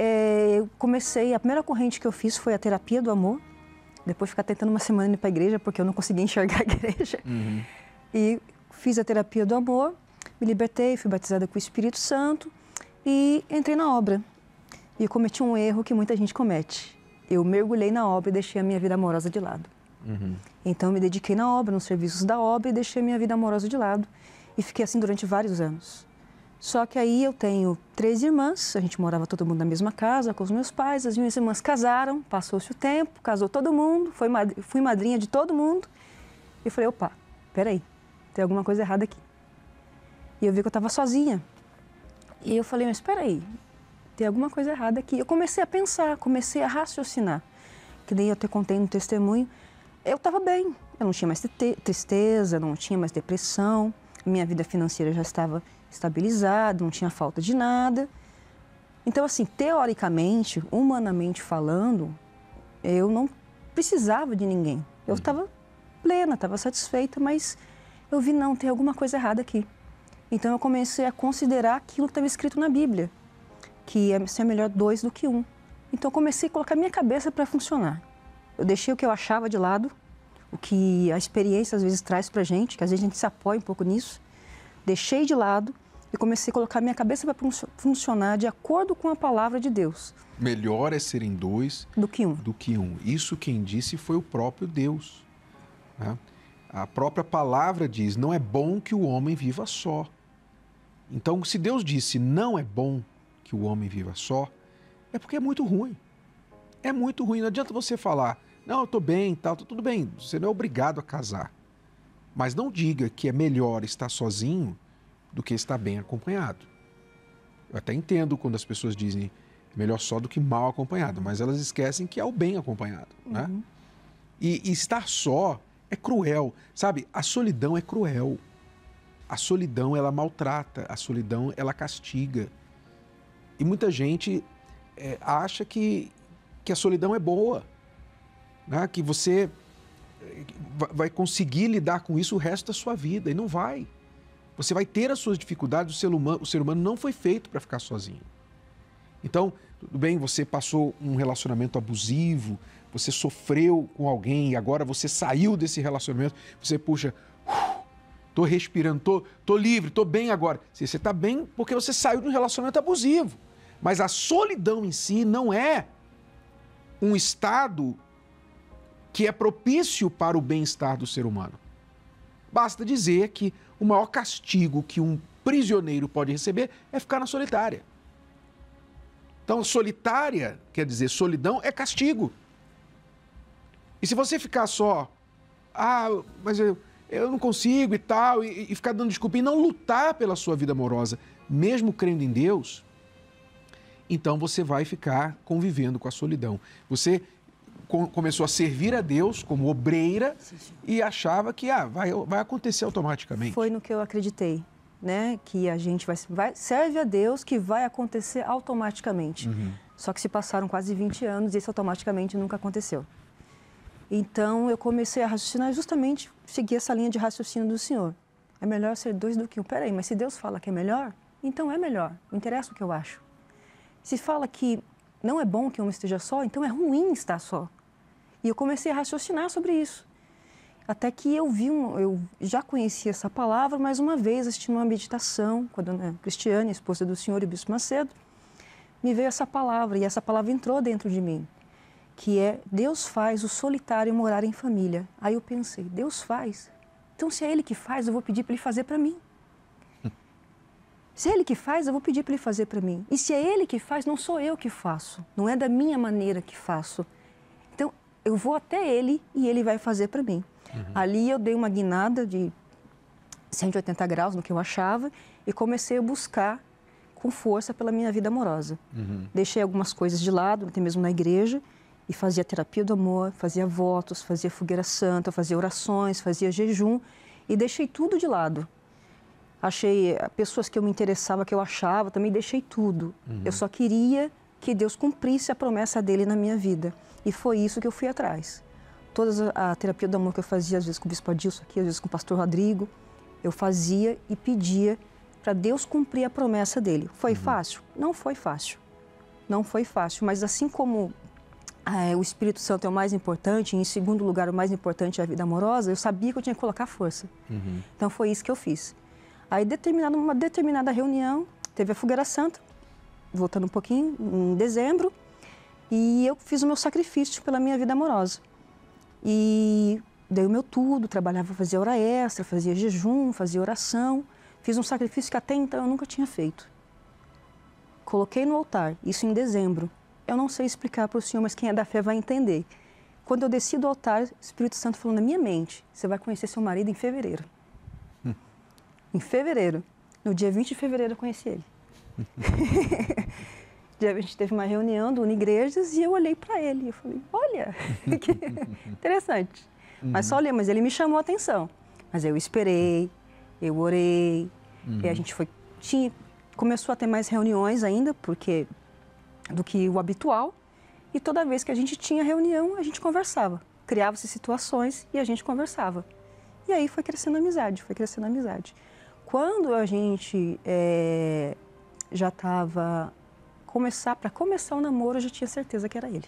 eu comecei, a primeira corrente que eu fiz foi a terapia do amor. Depois de ficar tentando uma semana ir para a igreja, porque eu não conseguia enxergar a igreja. E fiz a terapia do amor, me libertei, fui batizada com o Espírito Santo e entrei na obra. E eu cometi um erro que muita gente comete. Eu mergulhei na obra e deixei a minha vida amorosa de lado. Então eu me dediquei na obra, nos serviços da obra e deixei a minha vida amorosa de lado. E fiquei assim durante vários anos. Só que aí eu tenho 3 irmãs, a gente morava todo mundo na mesma casa com os meus pais, as minhas irmãs casaram, passou-se o tempo, casou todo mundo, fui madrinha de todo mundo. E eu falei, opa, peraí, tem alguma coisa errada aqui. E eu vi que eu estava sozinha. E eu falei, mas espera aí, tem alguma coisa errada aqui. Eu comecei a pensar, comecei a raciocinar. Que nem eu te contei no testemunho, eu estava bem. Eu não tinha mais tristeza, não tinha mais depressão, minha vida financeira já estava estabilizada, não tinha falta de nada. Então, assim, teoricamente, humanamente falando, eu não precisava de ninguém. Eu estava plena, estava satisfeita, mas eu vi, não, tem alguma coisa errada aqui. Então eu comecei a considerar aquilo que estava escrito na Bíblia, que é ser melhor 2 do que 1. Então eu comecei a colocar minha cabeça para funcionar. Eu deixei o que eu achava de lado, o que a experiência às vezes traz para a gente, que às vezes a gente se apoia um pouco nisso. Deixei de lado e comecei a colocar minha cabeça para funcionar de acordo com a palavra de Deus. Melhor é serem dois do que um. Isso quem disse foi o próprio Deus, né? A própria palavra diz, não é bom que o homem viva só. Então, se Deus disse não é bom que o homem viva só, é porque é muito ruim. É muito ruim. Não adianta você falar, não, eu estou bem, tal, tudo bem, você não é obrigado a casar. Mas não diga que é melhor estar sozinho do que estar bem acompanhado. Eu até entendo quando as pessoas dizem é melhor só do que mal acompanhado, mas elas esquecem que é o bem acompanhado, né? E estar só é cruel, sabe? A solidão é cruel. A solidão, ela maltrata, a solidão, ela castiga. E muita gente acha que a solidão é boa, né? Que você vai conseguir lidar com isso o resto da sua vida, e não vai. Você vai ter as suas dificuldades, o ser humano não foi feito para ficar sozinho. Então, tudo bem, você passou um relacionamento abusivo, você sofreu com alguém e agora você saiu desse relacionamento, você, puxa, tô respirando, tô livre, tô bem agora. Você está bem porque você saiu de um relacionamento abusivo. Mas a solidão em si não é um estado que é propício para o bem-estar do ser humano. Basta dizer que o maior castigo que um prisioneiro pode receber é ficar na solitária. Então, solitária, quer dizer, solidão é castigo. E se você ficar só, mas eu não consigo e tal, e ficar dando desculpa e não lutar pela sua vida amorosa, mesmo crendo em Deus, então você vai ficar convivendo com a solidão. Você começou a servir a Deus como obreira e achava que vai acontecer automaticamente. Foi no que eu acreditei, né? Que a gente serve a Deus que vai acontecer automaticamente. Só que se passaram quase 20 anos e isso automaticamente nunca aconteceu. Então eu comecei a raciocinar justamente, seguir essa linha de raciocínio do Senhor. É melhor ser dois do que um. Peraí, mas se Deus fala que é melhor, então é melhor. Não interessa o que eu acho. Se fala que não é bom que um esteja só, então é ruim estar só. E eu comecei a raciocinar sobre isso. Até que eu já conhecia essa palavra, mais uma vez, assistindo uma meditação, quando a Cristiane, esposa do Senhor e Bispo Macedo, me veio essa palavra, e essa palavra entrou dentro de mim, que é Deus faz o solitário morar em família. Aí eu pensei, Deus faz? Então se é Ele que faz, eu vou pedir para Ele fazer para mim. Se é Ele que faz, eu vou pedir para Ele fazer para mim. E se é Ele que faz, não sou eu que faço, não é da minha maneira que faço. Então eu vou até Ele e Ele vai fazer para mim. Ali eu dei uma guinada de 180 graus no que eu achava e comecei a buscar com força pela minha vida amorosa. Deixei algumas coisas de lado, até mesmo na igreja, e fazia terapia do amor, fazia votos, fazia fogueira santa, fazia orações, fazia jejum e deixei tudo de lado. Achei pessoas que eu me interessava, que eu achava, também deixei tudo. Eu só queria que Deus cumprisse a promessa dele na minha vida. E foi isso que eu fui atrás. Toda a terapia do amor que eu fazia, às vezes com o Bispo Adilson aqui, às vezes com o Pastor Rodrigo, eu fazia e pedia para Deus cumprir a promessa dele. Foi fácil? Não foi fácil. Não foi fácil, mas assim como o Espírito Santo é o mais importante, e em segundo lugar o mais importante é a vida amorosa, eu sabia que eu tinha que colocar força. Então foi isso que eu fiz. Aí, numa determinada reunião, teve a fogueira santa, voltando um pouquinho, em dezembro, e eu fiz o meu sacrifício pela minha vida amorosa. E dei o meu tudo, trabalhava, fazia hora extra, fazia jejum, fazia oração. Fiz um sacrifício que até então eu nunca tinha feito. Coloquei no altar, isso em dezembro. Eu não sei explicar para o senhor, mas quem é da fé vai entender. Quando eu desci do altar, o Espírito Santo falou na minha mente, você vai conhecer seu marido em fevereiro. Em fevereiro. No dia 20 de fevereiro eu conheci ele. A gente teve uma reunião do Unigrejas e eu olhei para ele. Eu falei, olha, que interessante. Mas ele me chamou a atenção. Mas eu esperei, eu orei, e a gente começou a ter mais reuniões ainda, do que o habitual. E toda vez que a gente tinha reunião, a gente conversava. Criava-se situações e a gente conversava. E aí foi crescendo a amizade, Quando a gente já estava... Para começar o namoro, eu já tinha certeza que era ele.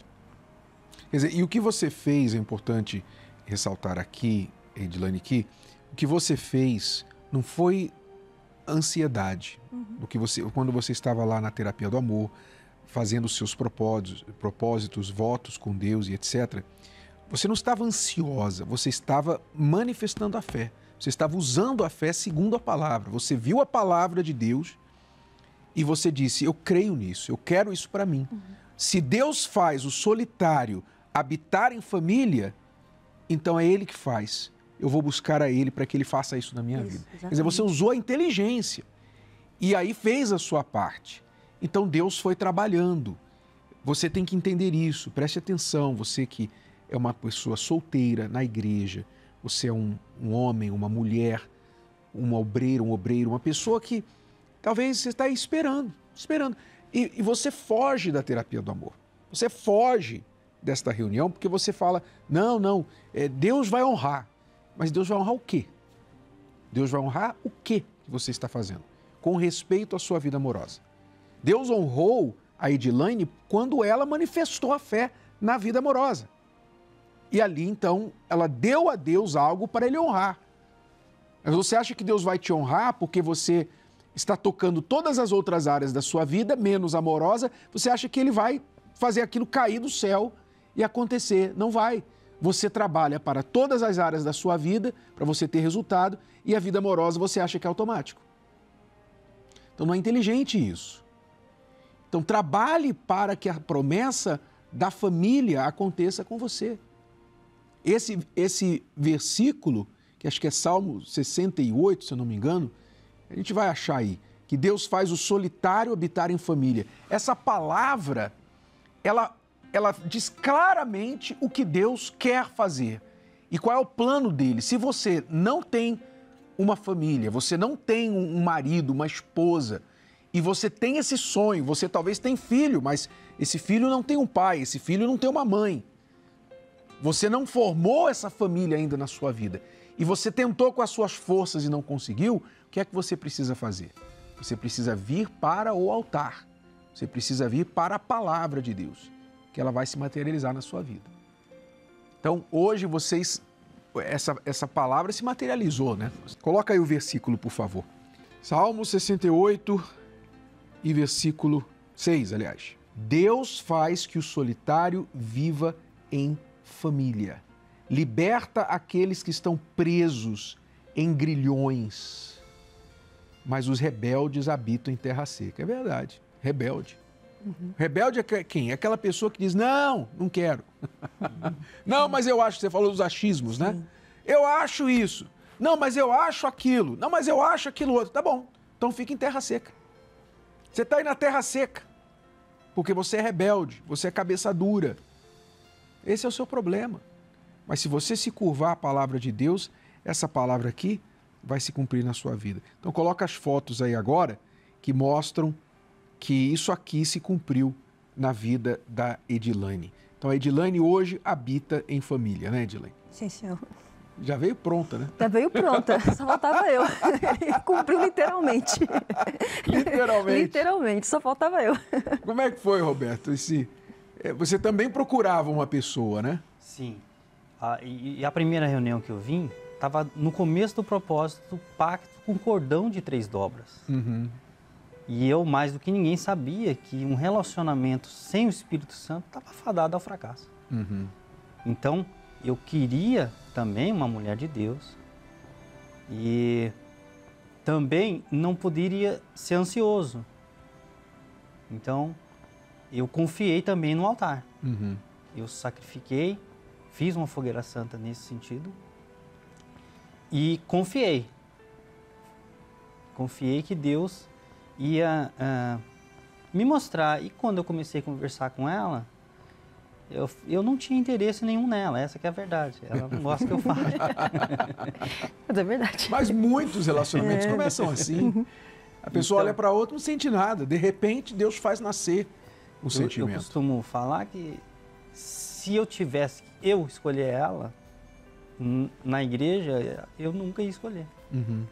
Quer dizer, e o que você fez, é importante ressaltar aqui, Edilane, que o que você fez não foi ansiedade do que quando você estava lá na terapia do amor, fazendo os seus propósitos, votos com Deus e etc. Você não estava ansiosa, você estava manifestando a fé. Você estava usando a fé segundo a palavra. Você viu a palavra de Deus e você disse, eu creio nisso, eu quero isso para mim. Se Deus faz o solitário habitar em família, então é Ele que faz. Eu vou buscar a Ele para que Ele faça isso na minha vida. Exatamente. Quer dizer, você usou a inteligência e aí fez a sua parte. Então Deus foi trabalhando. Você tem que entender isso, preste atenção, você que é uma pessoa solteira na igreja, você é um homem, uma mulher, um obreiro, uma pessoa que talvez você está aí esperando. E você foge da terapia do amor. Você foge desta reunião porque você fala, não, Deus vai honrar. Mas Deus vai honrar o quê? Deus vai honrar o quê que você está fazendo? Com respeito à sua vida amorosa. Deus honrou a Edilane quando ela manifestou a fé na vida amorosa. E ali, então, ela deu a Deus algo para Ele honrar. Mas você acha que Deus vai te honrar porque você está tocando todas as outras áreas da sua vida, menos amorosa, você acha que Ele vai fazer aquilo cair do céu e acontecer? Não vai. Você trabalha para todas as áreas da sua vida, para você ter resultado, e a vida amorosa você acha que é automático. Então não é inteligente isso. Então trabalhe para que a promessa da família aconteça com você. Esse versículo, que acho que é Salmo 68, se eu não me engano, a gente vai achar aí, que Deus faz o solitário habitar em família. Essa palavra, ela diz claramente o que Deus quer fazer e qual é o plano dele. Se você não tem uma família, você não tem um marido, uma esposa, e você tem esse sonho, você talvez tem filho, mas esse filho não tem um pai, esse filho não tem uma mãe. Você não formou essa família ainda na sua vida e você tentou com as suas forças e não conseguiu, o que é que você precisa fazer? Você precisa vir para o altar, você precisa vir para a palavra de Deus, que ela vai se materializar na sua vida. Então, hoje essa palavra se materializou, né? Coloca aí o versículo, por favor. Salmo 68 e versículo 6, aliás. Deus faz que o solitário viva em família. Liberta aqueles que estão presos em grilhões. Mas os rebeldes habitam em terra seca. É verdade, rebelde. Rebelde é quem? É aquela pessoa que diz, não quero. Não, mas eu acho, você falou dos achismos, né? Eu acho isso. Não, mas eu acho aquilo. Não, mas eu acho aquilo outro. Tá bom, então fica em terra seca. Você está aí na terra seca, porque você é rebelde, você é cabeça dura. Esse é o seu problema. Mas se você se curvar à palavra de Deus, essa palavra aqui vai se cumprir na sua vida. Então coloca as fotos aí agora que mostram que isso aqui se cumpriu na vida da Edilane. Então a Edilane hoje habita em família, né, Edilane? Sim, senhor. Já veio pronta, né? Já veio pronta, só faltava eu. Cumpriu literalmente. Literalmente, só faltava eu. Como é que foi, Roberto? Você também procurava uma pessoa, né? Sim. E a primeira reunião que eu vim, estava no começo do propósito do pacto com cordão de 3 dobras. Uhum. E eu, mais do que ninguém, sabia que um relacionamento sem o Espírito Santo estava fadado ao fracasso. Uhum. Então, eu queria também uma mulher de Deus e também não poderia ser ansioso. Então, eu confiei também no altar. Uhum. Eu sacrifiquei, fiz uma fogueira santa nesse sentido e confiei. Confiei que Deus ia me mostrar. E quando eu comecei a conversar com ela, eu não tinha interesse nenhum nela, essa que é a verdade. Ela não gosta que eu fale. Mas é verdade. Mas muitos relacionamentos começam assim. A pessoa olha para outra e não sente nada. De repente, Deus faz nascer o sentimento. Eu costumo falar que se eu tivesse eu escolher ela na igreja, eu nunca ia escolher. Uhum.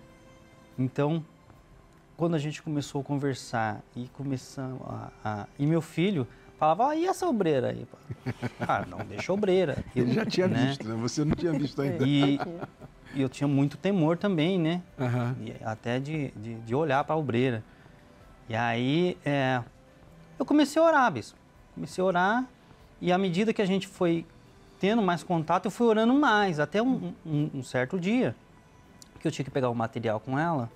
Então, quando a gente começou a conversar e começamos e meu filho falava, e essa obreira aí? Não, deixa a obreira. Ele já tinha visto, né? Você não tinha visto ainda. eu tinha muito temor também, né? Uhum. E até de olhar para a obreira. E aí, eu comecei a orar, bispo. Comecei a orar e à medida que a gente foi tendo mais contato, eu fui orando mais. Até um certo dia, que eu tinha que pegar o material com ela.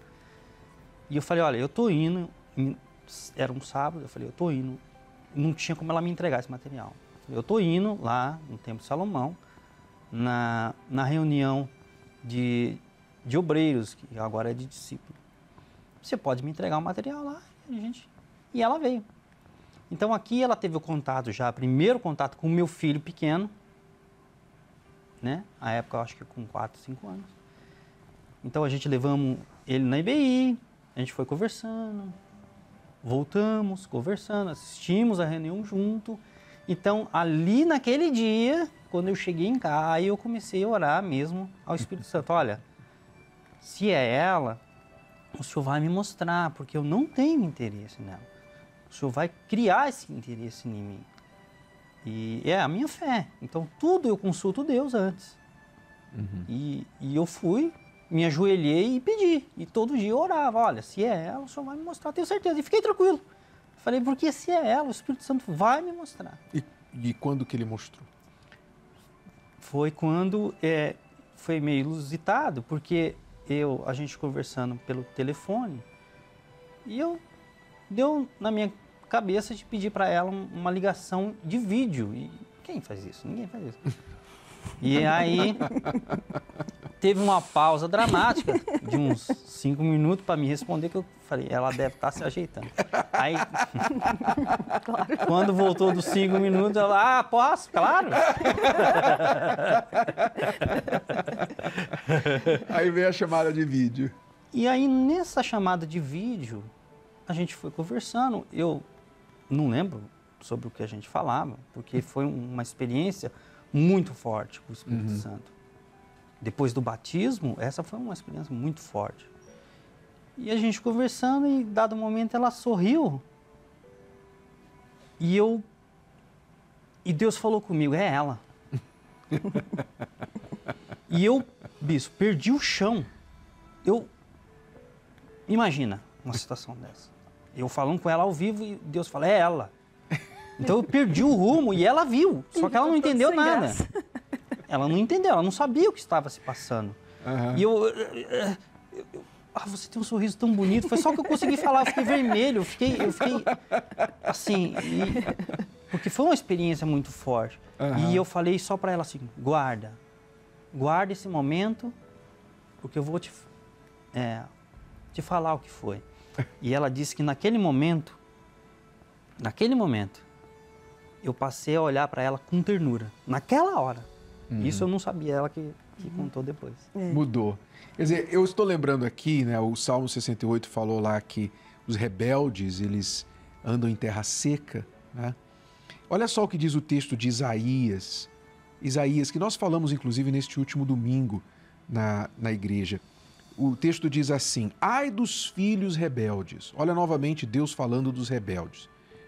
E eu falei, olha, eu tô indo, era um sábado, eu falei, eu tô indo. Não tinha como ela me entregar esse material. Eu tô indo lá no Templo de Salomão, na reunião de obreiros, que agora é de discípulo. Você pode me entregar o material lá? E ela veio. Então aqui ela teve o contato já, primeiro contato com o meu filho pequeno, né? À época eu acho que com 4, 5 anos. Então a gente levamos ele na IBI, a gente foi conversando, voltamos, conversando, assistimos a reunião junto. Então ali naquele dia, quando eu cheguei em casa, aí eu comecei a orar mesmo ao Espírito Santo. Olha, se é ela, o Senhor vai me mostrar, porque eu não tenho interesse nela. O Senhor vai criar esse interesse em mim. E é a minha fé. Então, tudo eu consulto Deus antes. Uhum. E eu fui, me ajoelhei e pedi. E todo dia eu orava. Olha, se é ela, o Senhor vai me mostrar. Tenho certeza. E fiquei tranquilo. Falei, porque se é ela, o Espírito Santo vai me mostrar. E quando que ele mostrou? Foi quando... foi meio ilusitado, porque a gente conversando pelo telefone, e deu na minha cabeça de pedir para ela uma ligação de vídeo. E quem faz isso? Ninguém faz isso. E aí teve uma pausa dramática de uns 5 minutos para me responder, que eu falei, ela deve estar se ajeitando. Aí, quando voltou dos 5 minutos, ela, posso? Claro. Aí veio a chamada de vídeo. E aí, nessa chamada de vídeo, a gente foi conversando. Eu não lembro sobre o que a gente falava, porque foi uma experiência muito forte com o Espírito Santo. Depois do batismo, essa foi uma experiência muito forte. E a gente conversando, e dado momento ela sorriu. E Deus falou comigo, é ela. E eu, bispo, perdi o chão. Imagina uma situação dessa. Eu falando com ela ao vivo e Deus fala, é ela. Então eu perdi o rumo e ela viu, só que ela não entendeu nada. Ela não entendeu, ela não sabia o que estava se passando. Uhum. E você tem um sorriso tão bonito, foi só que eu consegui falar, eu fiquei vermelho, eu fiquei assim, porque foi uma experiência muito forte. Uhum. E eu falei só para ela assim, guarda esse momento, porque eu vou te falar o que foi. E ela disse que naquele momento, eu passei a olhar para ela com ternura, naquela hora. Isso eu não sabia, ela que contou depois. Mudou. Quer dizer, eu estou lembrando aqui, né, o Salmo 68 falou lá que os rebeldes, eles andam em terra seca, né? Olha só o que diz o texto de Isaías. Isaías, que nós falamos inclusive neste último domingo na igreja. O texto diz assim, ai dos filhos rebeldes. Olha novamente Deus falando dos rebeldes.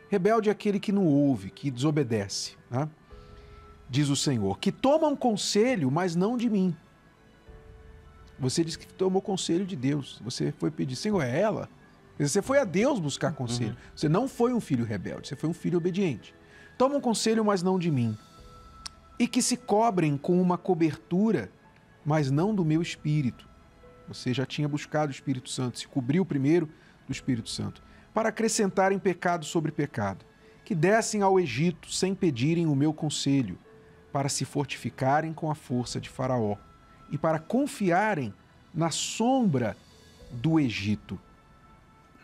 Rebelde é aquele que não ouve, que desobedece, né? Diz o Senhor, que tomam conselho, mas não de mim. Você disse que tomou conselho de Deus. Você foi pedir, Senhor, é ela? Você foi a Deus buscar conselho. Você não foi um filho rebelde, você foi um filho obediente. Tomam conselho, mas não de mim. E que se cobrem com uma cobertura, mas não do meu espírito. Você já tinha buscado o Espírito Santo, se cobriu primeiro do Espírito Santo. Para acrescentarem pecado sobre pecado. Que descem ao Egito sem pedirem o meu conselho, para se fortificarem com a força de Faraó e para confiarem na sombra do Egito.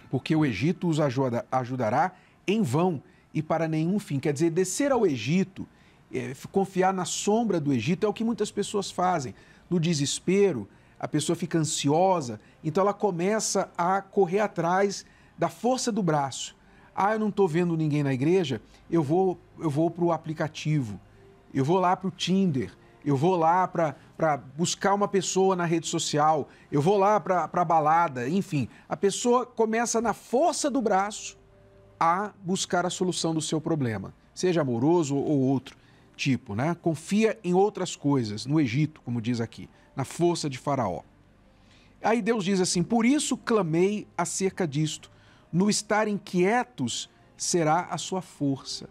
Porque o Egito os ajudará em vão e para nenhum fim. Quer dizer, descer ao Egito, confiar na sombra do Egito é o que muitas pessoas fazem. No desespero, a pessoa fica ansiosa, então ela começa a correr atrás da força do braço. Eu não estou vendo ninguém na igreja, eu vou para o aplicativo, eu vou lá para o Tinder, eu vou lá para buscar uma pessoa na rede social, eu vou lá para a balada, enfim. A pessoa começa na força do braço a buscar a solução do seu problema, seja amoroso ou outro tipo, né? Confia em outras coisas, no Egito, como diz aqui. na força de Faraó. Aí Deus diz assim: por isso clamei acerca disto, no estar inquietos será a sua força.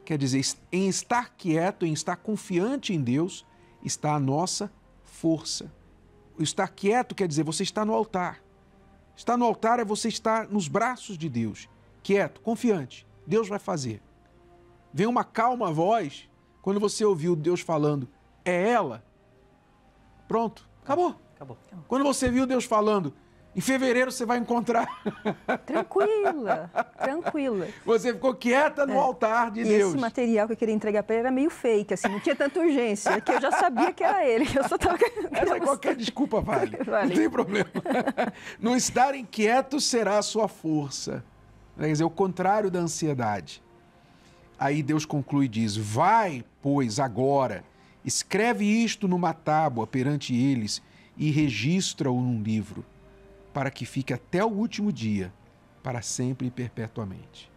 Quer dizer, em estar quieto, em estar confiante em Deus, está a nossa força. O estar quieto quer dizer, você está no altar. Estar no altar é você estar nos braços de Deus, quieto, confiante. Deus vai fazer. Vem uma calma voz, quando você ouviu Deus falando, é ela. Pronto, acabou. Quando você viu Deus falando, em fevereiro você vai encontrar. Tranquila, tranquila. Você ficou quieta no altar de Deus. Esse material que eu queria entregar para ele era meio fake, assim, não tinha tanta urgência, que eu já sabia que era ele. Eu só tava... Essa qualquer desculpa vale. Não tem problema. Não estar inquieto será a sua força. Quer dizer, o contrário da ansiedade. Aí Deus conclui e diz, vai, pois, agora, escreve isto numa tábua perante eles e registra-o num livro, para que fique até o último dia, para sempre e perpetuamente.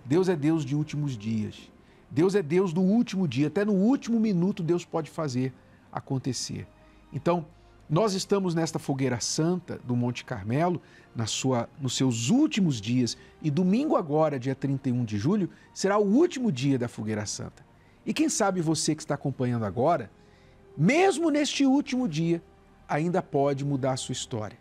Deus é Deus de últimos dias. Deus é Deus do último dia. Até no último minuto Deus pode fazer acontecer. Então, nós estamos nesta fogueira santa do Monte Carmelo, nos seus últimos dias, e domingo agora, dia 31 de julho, será o último dia da fogueira santa. E quem sabe você que está acompanhando agora, mesmo neste último dia, ainda pode mudar a sua história.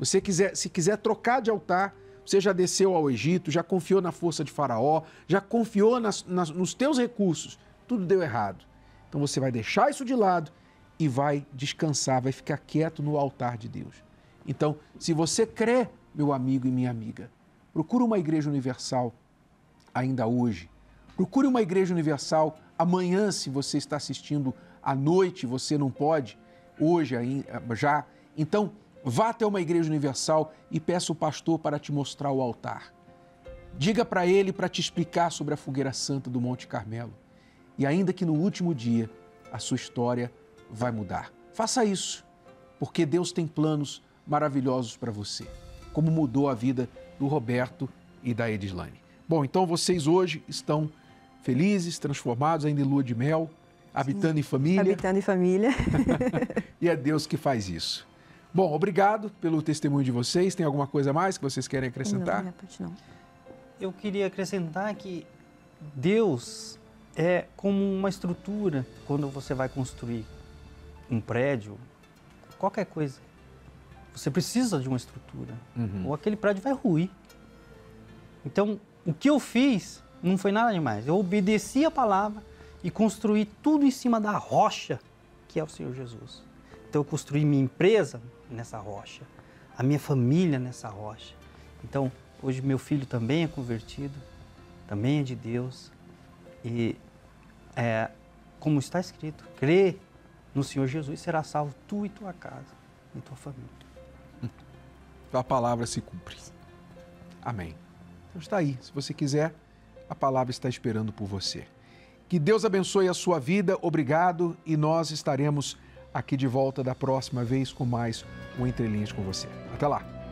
Se quiser trocar de altar, você já desceu ao Egito, já confiou na força de Faraó, já confiou nos teus recursos, tudo deu errado. Então você vai deixar isso de lado e vai descansar, vai ficar quieto no altar de Deus. Então, se você crê, meu amigo e minha amiga, procure uma igreja universal ainda hoje. Procure uma igreja universal amanhã, se você está assistindo à noite, você não pode, hoje já. Então, vá até uma igreja universal e peça o pastor para te mostrar o altar. Diga para ele para te explicar sobre a fogueira santa do Monte Carmelo. E ainda que no último dia a sua história vai mudar. Faça isso, porque Deus tem planos maravilhosos para você, como mudou a vida do Roberto e da Edislane. Bom, então vocês hoje estão felizes, transformados, ainda em lua de mel, habitando em família. Habitando em família. E é Deus que faz isso. Bom, obrigado pelo testemunho de vocês. Tem alguma coisa mais que vocês querem acrescentar? Não, minha parte não. Eu queria acrescentar que Deus é como uma estrutura quando você vai construir um prédio, qualquer coisa. Você precisa de uma estrutura, ou aquele prédio vai ruir. Então, o que eu fiz não foi nada demais. Eu obedeci a palavra e construí tudo em cima da rocha, que é o Senhor Jesus. Então, eu construí minha empresa nessa rocha, a minha família nessa rocha. Então, hoje meu filho também é convertido, também é de Deus. E, como está escrito, crê no Senhor Jesus, será salvo tu e tua casa e tua família. A palavra se cumpre. Amém. Então está aí. Se você quiser, a palavra está esperando por você. Que Deus abençoe a sua vida. Obrigado. E nós estaremos aqui de volta da próxima vez com mais um Entre Linhas com você. Até lá.